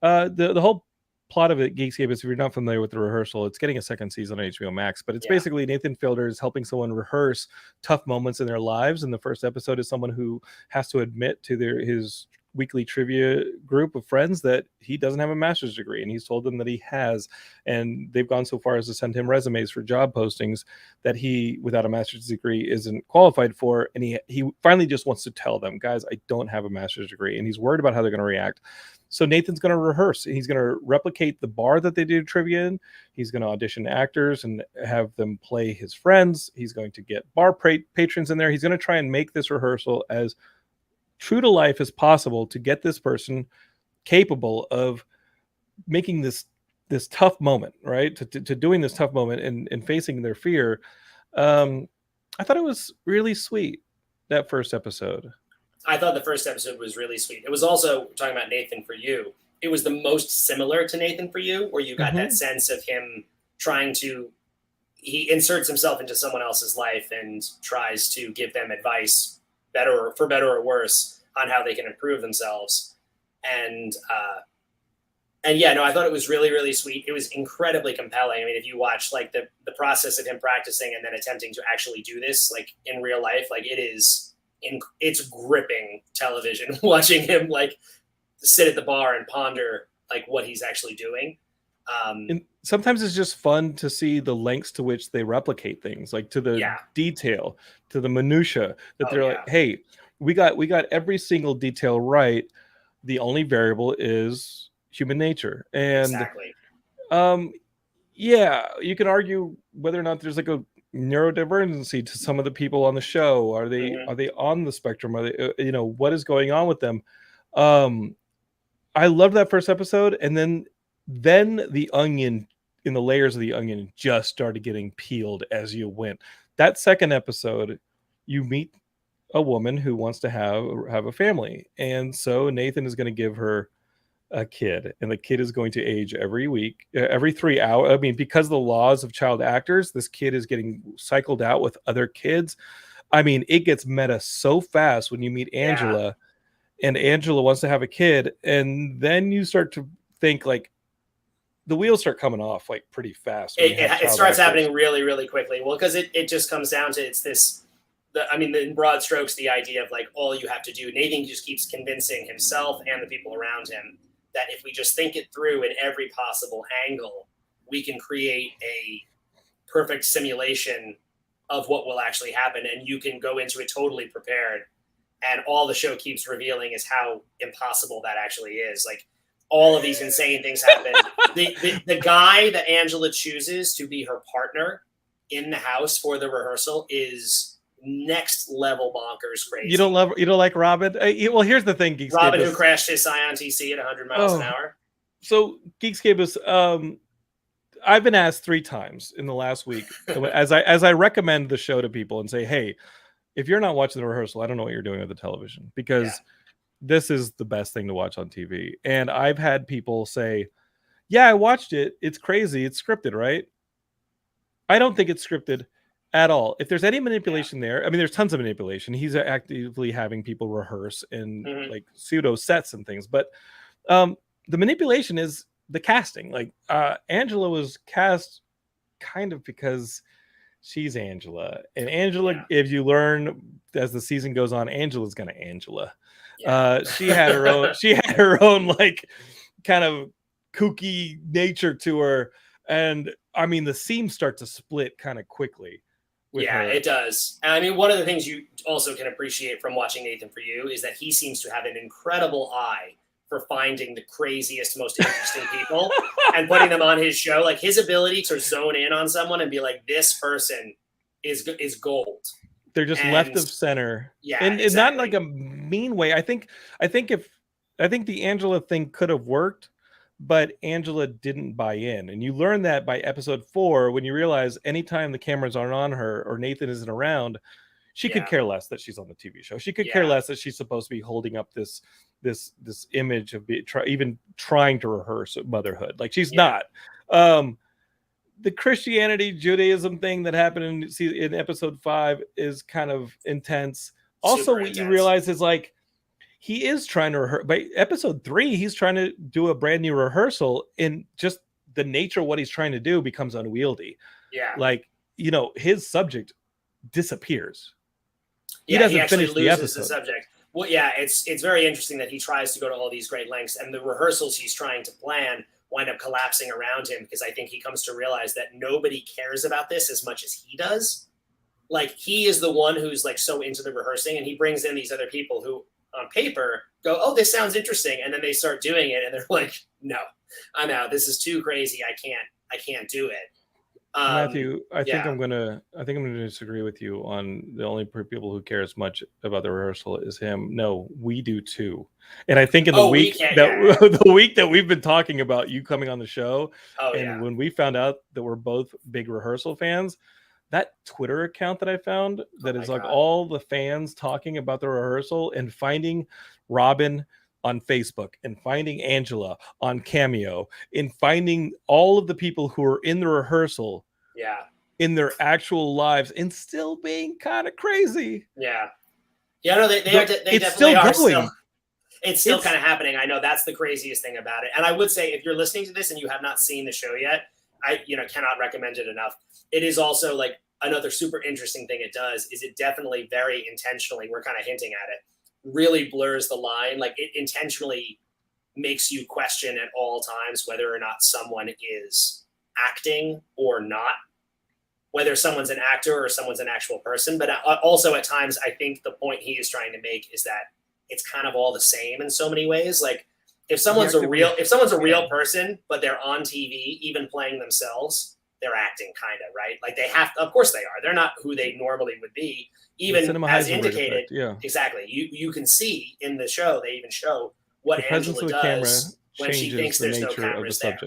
The whole plot of it, Geekscape, is if you're not familiar with The Rehearsal, it's getting a second season on HBO Max, but it's basically Nathan Fielder is helping someone rehearse tough moments in their lives. And the first episode is someone who has to admit to his weekly trivia group of friends that he doesn't have a master's degree, and he's told them that he has, and they've gone so far as to send him resumes for job postings that he, without a master's degree, isn't qualified for. And he finally just wants to tell them, guys, I don't have a master's degree, and he's worried about how they're going to react. So Nathan's going to rehearse. He's going to replicate the bar that they do trivia in. He's going to audition actors and have them play his friends. He's going to get bar patrons in there. He's going to try and make this rehearsal as true to life as possible to get this person capable of making this tough moment, right? To doing this tough moment and facing their fear. I thought it was really sweet, that first episode. I thought the first episode was really sweet. It was also, talking about Nathan For You, it was the most similar to Nathan For You, where you got that sense of him he inserts himself into someone else's life and tries to give them advice, for better or worse, on how they can improve themselves. And yeah, no, I thought it was really, really sweet. It was incredibly compelling. I mean, if you watch like the process of him practicing and then attempting to actually do this, like in real life, like it's gripping television watching him like sit at the bar and ponder like what he's actually doing. And sometimes it's just fun to see the lengths to which they replicate things, like to the detail, to the minutia, that they're like, hey, we got every single detail right. The only variable is human nature. And you can argue whether or not there's like a neurodivergency to some of the people on the show. Are they on the spectrum? Are they, what is going on with them? I loved that first episode, and then the onion, in the layers of the onion, just started getting peeled as you went. That second episode, you meet a woman who wants to have a family, and so Nathan is going to give her a kid, and the kid is going to age every week, every 3 hours. I mean, because of the laws of child actors, this kid is getting cycled out with other kids. I mean, it gets meta so fast when you meet Angela, and Angela wants to have a kid, and then you start to think like the wheels start coming off like pretty fast. It starts happening really, really quickly. Well, because it just comes down to in broad strokes, the idea of like all you have to do, Nathan just keeps convincing himself and the people around him that if we just think it through in every possible angle, we can create a perfect simulation of what will actually happen, and you can go into it totally prepared. And all the show keeps revealing is how impossible that actually is. Like all of these insane things happen. The guy that Angela chooses to be her partner in the house for the rehearsal is next level bonkers crazy. You don't like Robin? Well, here's the thing, Geekscape. Robin who crashed his Scion TC at 100 miles an hour. So Geekscape is I've been asked 3 times in the last week as I recommend the show to people and say, hey, if you're not watching the rehearsal, I don't know what you're doing with the television, because this is the best thing to watch on TV. And I've had people say, yeah, I watched it. It's crazy. It's scripted, right? I don't think it's scripted at all. If there's any manipulation there, I mean, there's tons of manipulation. He's actively having people rehearse in like pseudo sets and things. But the manipulation is the casting. Like Angela was cast kind of because she's Angela, and Angela, if you learn as the season goes on, Angela's gonna Angela. She had her own like kind of kooky nature to her, and I mean the seams start to split kind of quickly. It does. And I mean, one of the things you also can appreciate from watching Nathan For You is that he seems to have an incredible eye for finding the craziest, most interesting people and putting them on his show. Like his ability to zone in on someone and be like, this person is gold. They're just left of center. Yeah. And it's not like a mean way. I think the Angela thing could have worked, but Angela didn't buy in. And you learn that by episode 4, when you realize anytime the cameras aren't on her or Nathan isn't around, she could care less that she's on the TV show. She could care less that she's supposed to be holding up this image of even trying to rehearse motherhood. Like she's not. The Christianity Judaism thing that happened in episode 5 is kind of intense. Also, what you realize is like he is trying to rehearse. By episode 3, he's trying to do a brand new rehearsal, and just the nature of what he's trying to do becomes unwieldy. Yeah, like his subject disappears. He doesn't finish the episode. The subject. Well, yeah, it's very interesting that he tries to go to all these great lengths, and the rehearsals he's trying to plan wind up collapsing around him, because I think he comes to realize that nobody cares about this as much as he does. Like he is the one who's like so into the rehearsing, and he brings in these other people who on paper go, oh, this sounds interesting. And then they start doing it and they're like, no, I'm out. This is too crazy. I can't do it. Matthew, I think I'm gonna disagree with you on the only people who care as much about the rehearsal is him. No, we do too. And I think in the the week that we've been talking about you coming on the show, when we found out that we're both big rehearsal fans, that Twitter account that I found that is like all the fans talking about the rehearsal and finding Robin on Facebook and finding Angela on Cameo and finding all of the people who are in the rehearsal in their actual lives and still being kind of crazy. No, they definitely are still. It's still kind of happening. I know that's the craziest thing about it. And I would say if you're listening to this and you have not seen the show yet, I cannot recommend it enough. It is also like another super interesting thing it does is it definitely very intentionally, we're kind of hinting at it, really blurs the line. Like it intentionally makes you question at all times whether or not someone is acting or not, whether someone's an actor or someone's an actual person. But also at times, I think the point he is trying to make is that it's kind of all the same in so many ways. Like if someone's a real person, but they're on TV, even playing themselves, they're acting kind of, right? Like they have to, of course they are. They're not who they normally would be. Even as indicated, exactly. You can see in the show, they even show what Angela does when she thinks there's no cameras there.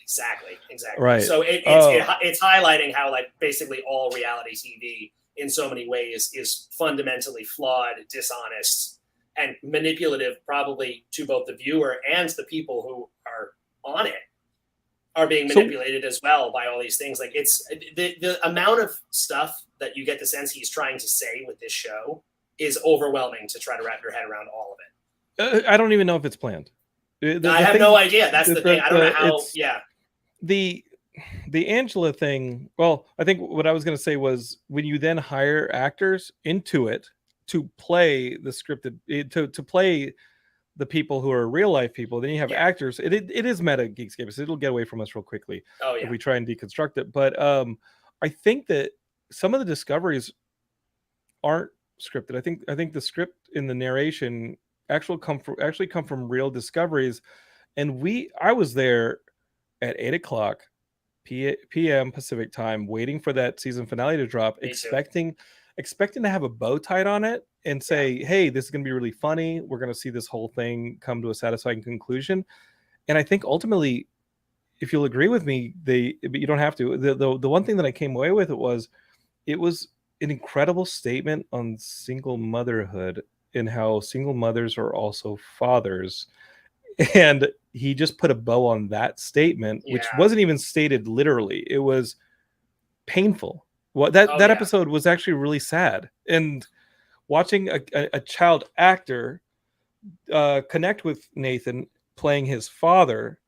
Exactly. Right. So it's highlighting how like basically all reality TV in so many ways is fundamentally flawed, dishonest, and manipulative, probably to both the viewer and the people who are on it are being manipulated as well by all these things. Like it's the amount of stuff that you get the sense he's trying to say with this show is overwhelming to try to wrap your head around all of it. I don't even know if it's planned. I have no idea. That's the thing. I don't know how. the Angela thing, well, I think what I was going to say was when you then hire actors into it to play the scripted, to play the people who are real life people, then you have actors. It is meta Geekscape, so it'll get away from us real quickly if we try and deconstruct it. But I think that some of the discoveries aren't scripted. I think the script in the narration actually come from real discoveries. And I was there at 8:00 p.m. Pacific time, waiting for that season finale to drop, expecting to have a bow tied on it and say, hey, this is going to be really funny. We're going to see this whole thing come to a satisfying conclusion. And I think ultimately, if you'll agree with me, but you don't have to. The one thing that I came away with it was an incredible statement on single motherhood and how single mothers are also fathers. And he just put a bow on that statement, which wasn't even stated literally. It was painful. That episode was actually really sad. And watching a child actor connect with Nathan playing his father,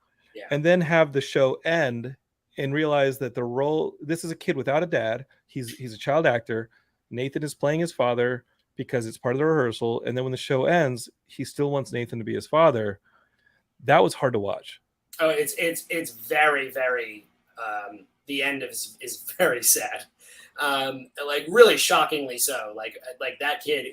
and then have the show end and realize that the role, this is a kid without a dad. He's a child actor. Nathan is playing his father because it's part of the rehearsal. And then when the show ends, he still wants Nathan to be his father. That was hard to watch. Oh, it's very, very, the end is very sad. Like really shockingly so. Like that kid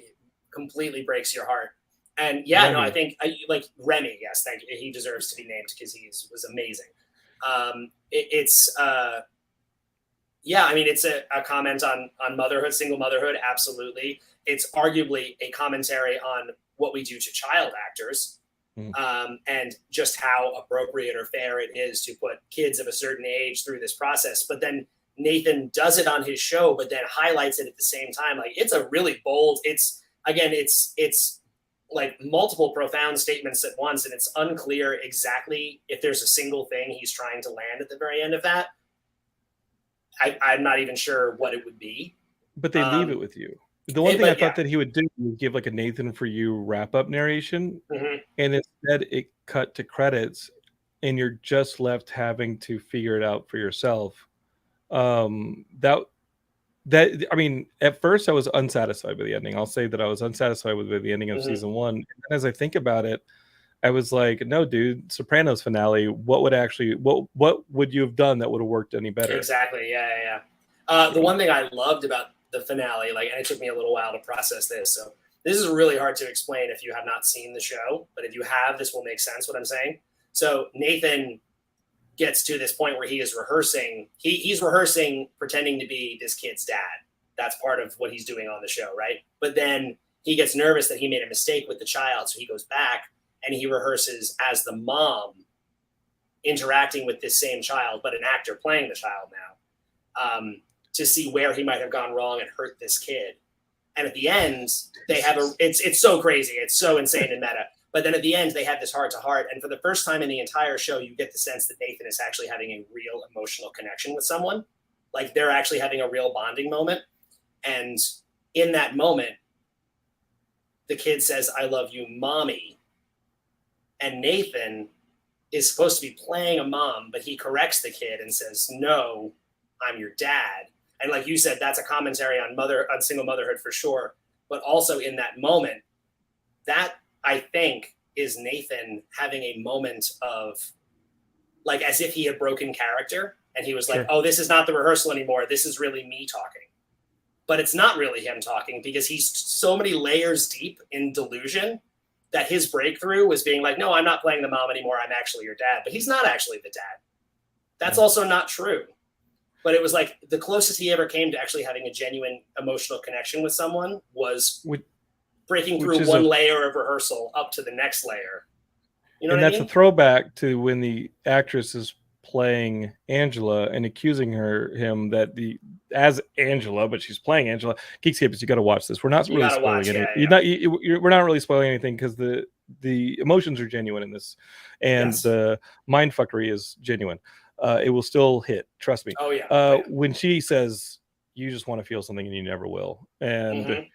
completely breaks your heart. And Remy. No, I think like Remy, yes, thank you. He deserves to be named because was amazing. It's I mean, it's a comment on motherhood, single motherhood. Absolutely. It's arguably a commentary on what we do to child actors. And just how appropriate or fair it is to put kids of a certain age through this process. But then Nathan does it on his show, but then highlights it at the same time. Like it's a really bold, it's like multiple profound statements at once. And it's unclear exactly if there's a single thing he's trying to land at the very end of that. I'm not even sure what it would be. But they leave it with you. The one thing I thought that he would do was give like a Nathan for You wrap-up narration, and instead it cut to credits, and you're just left having to figure it out for yourself. That I mean, at first I was unsatisfied with the ending. I'll say that I was unsatisfied with the ending of season 1. And as I think about it, I was like, no, dude, Sopranos finale. What would you have done that would have worked any better? Exactly. Yeah. The one thing I loved about the finale, and it took me a little while to process this. So this is really hard to explain if you have not seen the show, but if you have, this will make sense what I'm saying. So Nathan gets to this point where he is rehearsing. He's rehearsing pretending to be this kid's dad. That's part of what he's doing on the show, right? But then he gets nervous that he made a mistake with the child. So he goes back and he rehearses as the mom interacting with this same child, but an actor playing the child now. To see where he might have gone wrong and hurt this kid. And at the end, they have it's so crazy. It's so insane and meta. But then at the end, they have this heart to heart. And for the first time in the entire show, you get the sense that Nathan is actually having a real emotional connection with someone. Like they're actually having a real bonding moment. And in that moment, the kid says, I love you, mommy. And Nathan is supposed to be playing a mom, but he corrects the kid and says, no, I'm your dad. And like you said, that's a commentary on single motherhood for sure. But also in that moment, that I think is Nathan having a moment of like as if he had broken character and he was like, oh, this is not the rehearsal anymore. This is really me talking. But it's not really him talking because he's so many layers deep in delusion that his breakthrough was being like, no, I'm not playing the mom anymore. I'm actually your dad. But he's not actually the dad. That's also not true. But it was like the closest he ever came to actually having a genuine emotional connection with someone was breaking through one layer of rehearsal up to the next layer. You know what I mean? That's a throwback to when the actress is playing Angela and accusing him that as Angela, but she's playing Angela. Geekscape, you got to watch this. We're not really spoiling anything. We're not really spoiling anything because the emotions are genuine in this, and the mindfuckery is genuine. It will still hit. Trust me. Oh yeah. When she says, "You just want to feel something and you never will," and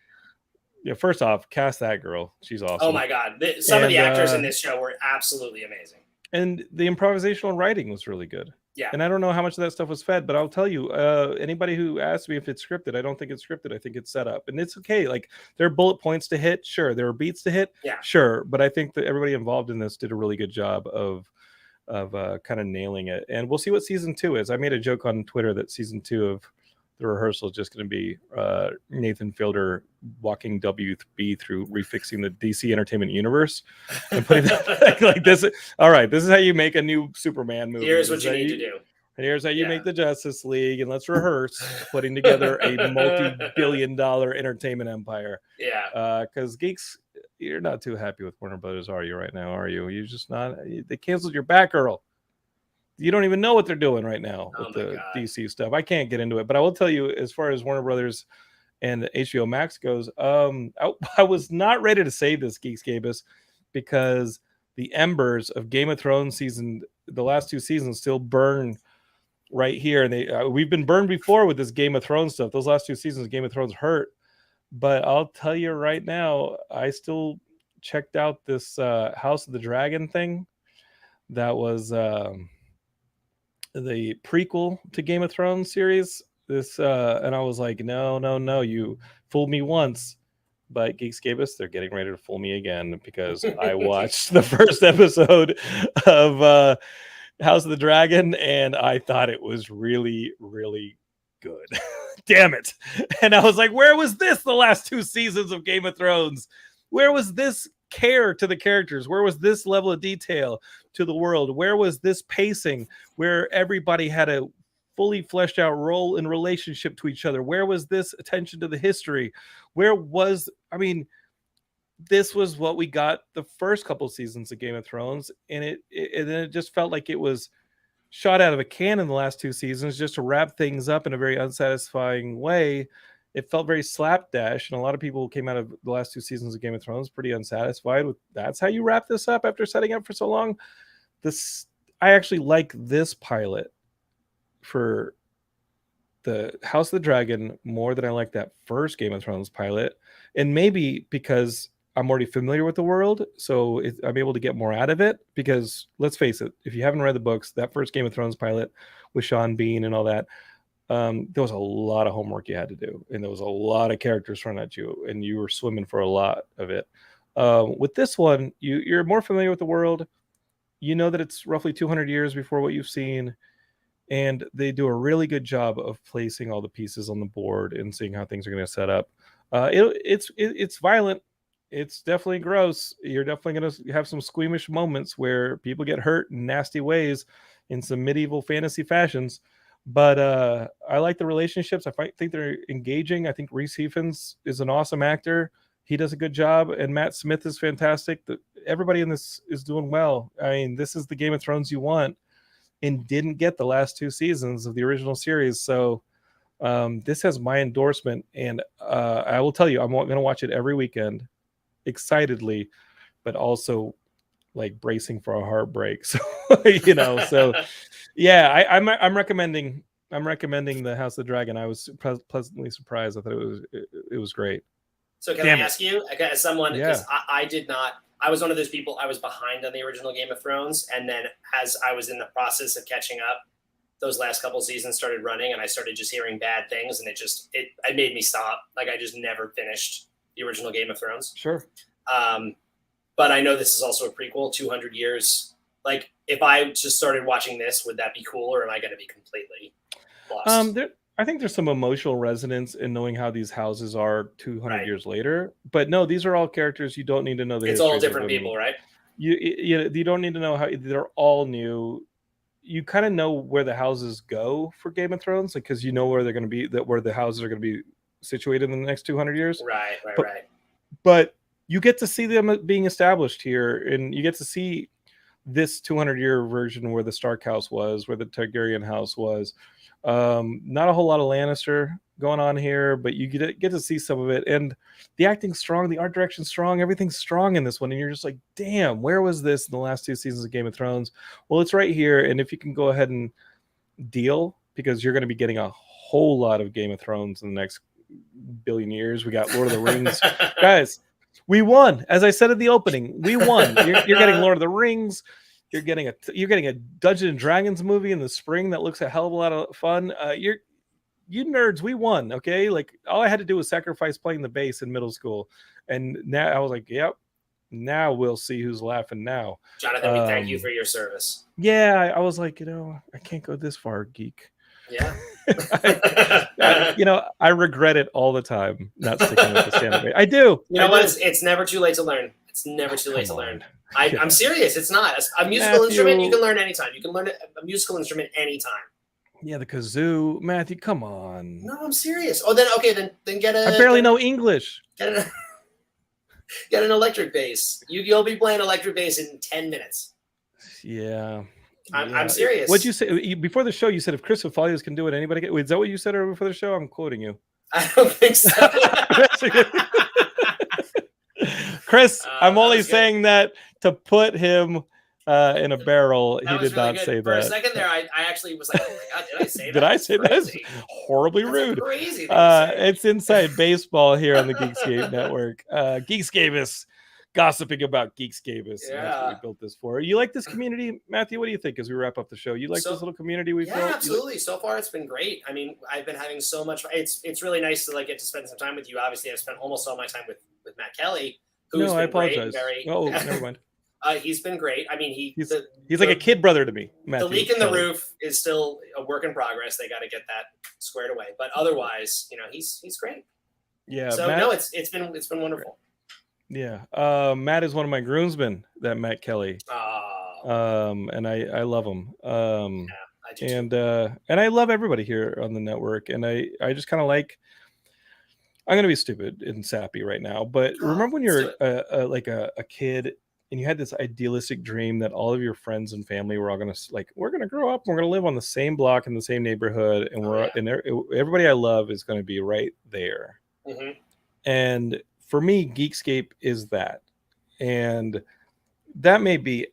first off, cast that girl. She's awesome. Oh my god, some of the actors in this show were absolutely amazing. And the improvisational writing was really good. Yeah. And I don't know how much of that stuff was fed, but I'll tell you, anybody who asks me if it's scripted, I don't think it's scripted. I think it's set up, and it's okay. Like, there are bullet points to hit, sure. There are beats to hit, Yeah. sure. But I think that everybody involved in this did a really good job of kind of nailing it. And we'll see what season 2 is. I made a joke on Twitter that season 2 of the rehearsal is just going to be Nathan Fielder walking WB through refixing the DC Entertainment Universe and putting that like this. All right, this is how you make a new Superman movie. Here's what you need to do. And here's how you make the Justice League, and let's rehearse putting together a multi-billion-dollar entertainment empire. Yeah. Because geeks, you're not too happy with Warner Brothers, are you, right now? Are you? You're just not. They canceled your Batgirl. You don't even know what they're doing right now with the DC stuff. I can't get into it, but I will tell you, as far as Warner Brothers and HBO Max goes, I was not ready to say this, Geekscapists, because the embers of Game of Thrones the last 2 seasons still burn right here. And we've been burned before with this Game of Thrones stuff. Those last 2 seasons of Game of Thrones hurt. But I'll tell you right now, I still checked out this House of the Dragon thing. That was the prequel to Game of Thrones series. And I was like, no, you fooled me once. But Geekscapists, they're getting ready to fool me again, because I watched the first episode of House of the Dragon, and I thought it was really, really good. Damn it. And I was like, where was this the last 2 seasons of Game of Thrones? Where was this care to the characters? Where was this level of detail to the world? Where was this pacing where everybody had a fully fleshed out role in relationship to each other? Where was this attention to the history? This was what we got the first couple seasons of Game of Thrones, and it just felt like it was shot out of a can in the last 2 seasons just to wrap things up in a very unsatisfying way. It felt very slapdash, and a lot of people came out of the last 2 seasons of Game of Thrones pretty unsatisfied with that's how you wrap this up after setting up for so long. I actually like this pilot for the House of the Dragon more than I like that first Game of Thrones pilot, and maybe because I'm already familiar with the world, so I'm able to get more out of it. Because let's face it, if you haven't read the books, that first Game of Thrones pilot with Sean Bean and all that, there was a lot of homework you had to do, and there was a lot of characters thrown at you, and you were swimming for a lot of it. With this one, you're more familiar with the world. You know that it's roughly 200 years before what you've seen, and they do a really good job of placing all the pieces on the board and seeing how things are going to set up. It's violent. It's definitely gross. You're definitely going to have some squeamish moments where people get hurt in nasty ways in some medieval fantasy fashions. But I like the relationships. I think they're engaging. I think Reese Ifans is an awesome actor. He does a good job. And Matt Smith is fantastic. Everybody in this is doing well. I mean, this is the Game of Thrones you want and didn't get the last 2 seasons of the original series. So this has my endorsement. And I will tell you, I'm going to watch it every weekend excitedly, but also like bracing for a heartbreak. So yeah, I'm recommending the House of the Dragon. I was pleasantly surprised. I thought it was great. So can I ask you, as someone, because I did not, I was one of those people, I was behind on the original Game of Thrones, and then as I was in the process of catching up, those last couple seasons started running, and I started just hearing bad things, and it made me stop. Like, I just never finished the original Game of Thrones. Sure. But I know this is also a prequel, 200 years. Like, if I just started watching this, would that be cool, or am I going to be completely lost? I think there's some emotional resonance in knowing how these houses are 200 years later. But no, these are all characters you don't need to know the history. It's all different people, right? You don't need to know how they're all new. You kind of know where the houses go for Game of Thrones, because you know where they're going to be, where the houses are going to be situated in the next 200 years. Right. But you get to see them being established here, and you get to see this 200-year version where the Stark house was, where the Targaryen house was. Not a whole lot of Lannister going on here, but you get to see some of it. And the acting's strong, the art direction's strong, everything's strong in this one. And you're just like, damn, where was this in the last 2 seasons of Game of Thrones? Well, it's right here. And if you can go ahead and deal, because you're going to be getting a whole lot of Game of Thrones in the next billion years. We got Lord of the Rings. Guys, we won. As I said at the opening, we won. You're getting Lord of the Rings. You're getting a Dungeons and Dragons movie in the spring that looks a hell of a lot of fun. You nerds, we won. Okay, like all I had to do was sacrifice playing the bass in middle school, and now I was like, yep. Now we'll see who's laughing now. Jonathan, we thank you for your service. Yeah, I was like, I can't go this far, geek. Yeah. I regret it all the time not sticking with the stand-up. I do. You know what? It's never too late to learn. It's never too late to learn. I'm serious. It's not. A musical instrument you can learn anytime. You can learn a musical instrument anytime. Yeah, the kazoo. Matthew, come on. No, I'm serious. Oh, then get a... I barely know English. Get an electric bass. You'll be playing electric bass in 10 minutes. Yeah. I'm serious. What'd you say before the show? You said if Chris Fafalios can do it, anybody can. Is that what you said before the show? I'm quoting you. I don't think so. Chris, I'm only saying that to put him in a barrel. He did not say that. For a second there, I actually was like, oh my God, did I say that? Did I say that? That's horribly rude. Crazy it's Inside Baseball here on the Geekscape Network. Geekscape is gossiping about Geekscape. That's what we built this for. You like this community, Matthew? What do you think as we wrap up the show? You like this little community we've built? Yeah, absolutely. So far, it's been great. I mean, I've been having so much. It's really nice to get to spend some time with you. Obviously, I've spent almost all my time with Matt Kelly. No, I apologize. Never mind. He's been great. I mean, he's like a kid brother to me. Matthew the leak in the roof is still a work in progress. They got to get that squared away. But otherwise, he's great. Yeah. So Matt, it's been wonderful. Yeah. Matt is one of my groomsmen. That Matt Kelly. And I love him. I do and I love everybody here on the network. And I just kind of like. I'm gonna be stupid and sappy right now, but remember when you're a kid and you had this idealistic dream that all of your friends and family were all gonna we're gonna grow up, and we're gonna live on the same block in the same neighborhood, and everybody I love is gonna be right there. Mm-hmm. And for me, Geekscape is that, and that may be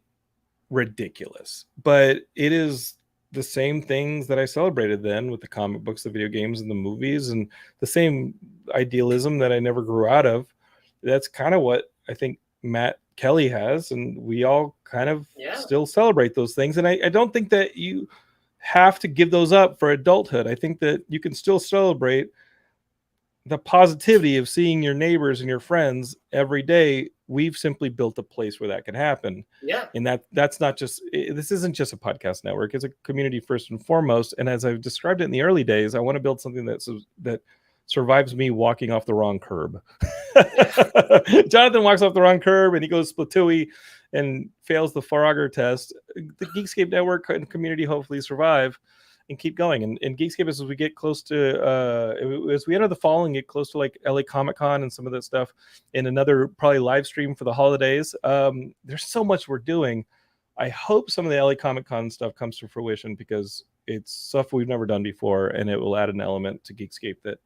ridiculous, but it is the same things that I celebrated then with the comic books, the video games, and the movies, and the same idealism that I never grew out of. That's kind of what I think Matt Kelly has, and we all kind of still celebrate those things. And I don't think that you have to give those up for adulthood. I think that you can still celebrate the positivity of seeing your neighbors and your friends every day. We've simply built a place where that can happen. Yeah. And that's not just, this isn't just a podcast network. It's a community first and foremost. And as I've described it in the early days, I want to build something that survives me walking off the wrong curb. Jonathan walks off the wrong curb and he goes splatooey and fails the Faragher test. The Geekscape network and community hopefully survive and keep going. And Geekscape, as we get close to, as we enter the fall and get close to LA Comic Con and some of that stuff, and another probably live stream for the holidays, there's so much we're doing. I hope some of the LA Comic Con stuff comes to fruition because it's stuff we've never done before, and it will add an element to Geekscape that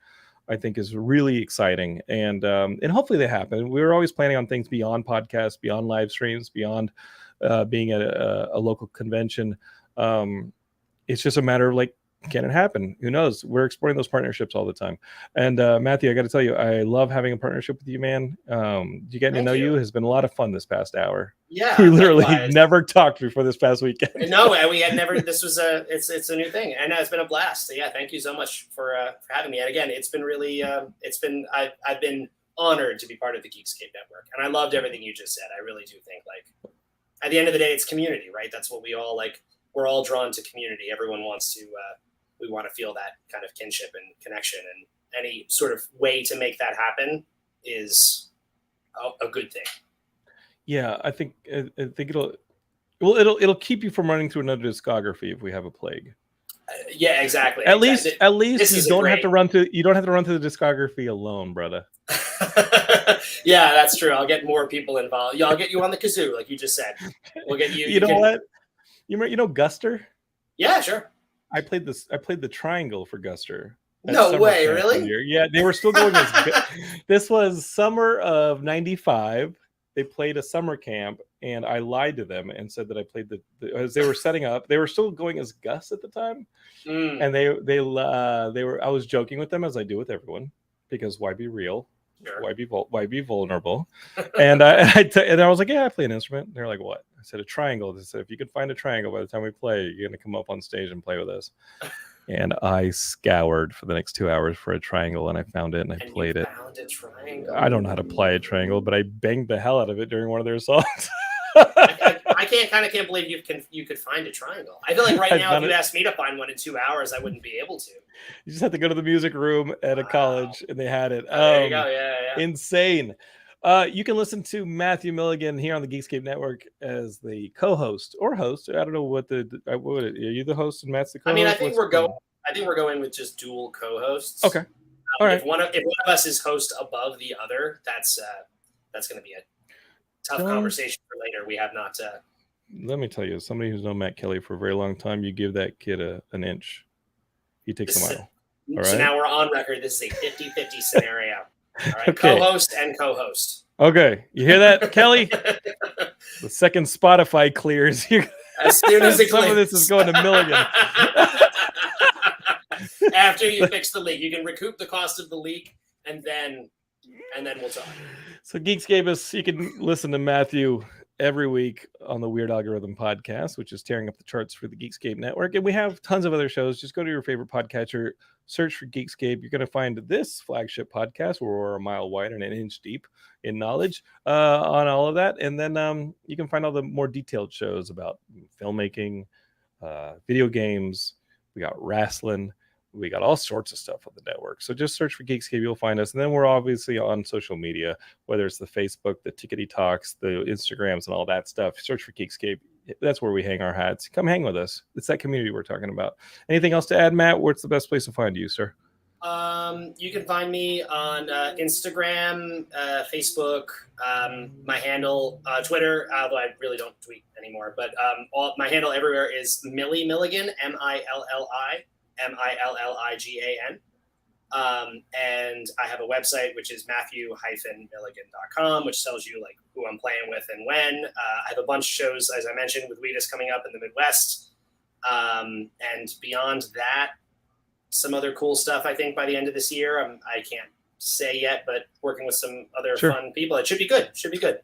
I think is really exciting. And hopefully they happen. We were always planning on things beyond podcasts, beyond live streams, beyond being at a local convention. It's just a matter of can it happen? Who knows? We're exploring those partnerships all the time. And Matthew, I got to tell you, I love having a partnership with you, man. Getting to know you has been a lot of fun this past hour. Yeah, we literally never talked before this past weekend. No, we had never. This was it's a new thing, and it's been a blast. So yeah, thank you so much for having me. And again, it's been really I've been honored to be part of the Geekscape network, and I loved everything you just said. I really do think at the end of the day, it's community, right? That's what we all like. We're all drawn to community. Everyone wants to. We want to feel that kind of kinship and connection, and any sort of way to make that happen is a good thing. Yeah, I think it'll keep you from running through another discography if we have a plague. Yeah, exactly. At least you don't have to run through the discography alone, brother. Yeah, that's true. I'll get more people involved. Yeah, I'll get you on the kazoo, like you just said. We'll get you. You know what? You Guster? Yeah, sure. I played the triangle for Guster. No way, really? Yeah, they were still going as this was summer of '95. They played a summer camp, and I lied to them and said that I played as they were setting up. They were still going as Gus at the time, and they were. I was joking with them as I do with everyone, because why be real? Sure. Why be vulnerable? And I was like, yeah, I play an instrument. And they're like, what? I said a triangle. They said, if you could find a triangle by the time we play, you're going to come up on stage and play with us. And I scoured for the next 2 hours for a triangle, and I found it, and I played it. Found a triangle. I don't know how to play a triangle, but I banged the hell out of it during one of their songs. I can't believe you could find a triangle. I feel like right now, if you asked me to find one in 2 hours, I wouldn't be able to. You just have to go to the music room at a college, and they had it. There you go. Yeah. Insane. You can listen to Matthew Milligan here on the Geekscape Network as the co-host or host. I don't know what are you the host and Matt's the co-host? I mean, I think we're going with just dual co-hosts. Okay. All right. If one of us is host above the other, that's going to be a tough conversation for later. We have not. Let me tell you, somebody who's known Matt Kelly for a very long time, you give that kid an inch, he takes a mile. All right? So now we're on record. This is a 50-50 scenario. All right, okay. Co-host and co-host. Okay, you hear that, Kelly? The second Spotify clears, as soon as it some of this is going to Milligan. After you fix the leak, you can recoup the cost of the leak, and then we'll talk. So Geekscape, you can listen to Matthew every week on the Weird Algorithm podcast, which is tearing up the charts for the Geekscape network. And we have tons of other shows. Just go to your favorite podcatcher, search for Geekscape. You're going to find this flagship podcast where we're a mile wide and an inch deep in knowledge on all of that. And then you can find all the more detailed shows about filmmaking, video games. We got wrestling. We got all sorts of stuff on the network. So just search for Geekscape. You'll find us. And then we're obviously on social media, whether it's the Facebook, the Tickety Talks, the Instagrams, and all that stuff. Search for Geekscape. That's where we hang our hats. Come hang with us. It's that community we're talking about. Anything else to add, Matt? Where's the best place to find you, sir? You can find me on Instagram, Facebook, my handle, Twitter, although I really don't tweet anymore. But my handle everywhere is Milligan, Milligan. And I have a website, which is matthew-milligan.com, which tells you like who I'm playing with and when. I have a bunch of shows, as I mentioned, with Wheatus coming up in the Midwest. And beyond that, some other cool stuff, I think, by the end of this year. I can't say yet, but working with some other fun people. It should be good.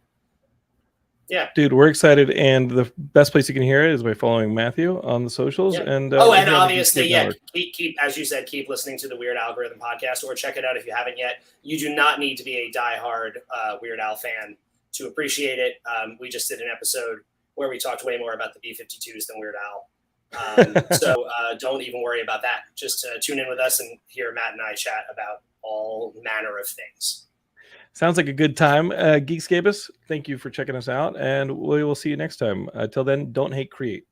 Yeah, dude, we're excited, and the best place you can hear it is by following Matthew on the socials. Yeah. And and obviously, keep as you said, keep listening to the Weird Algorithm podcast, or check it out if you haven't yet. You do not need to be a diehard Weird Al fan to appreciate it. We just did an episode where we talked way more about the B-52s than Weird Al. So don't even worry about that. Just tune in with us and hear Matt and I chat about all manner of things. Sounds like a good time. Geekscapists, thank you for checking us out, and we will see you next time. Till then, don't hate, create.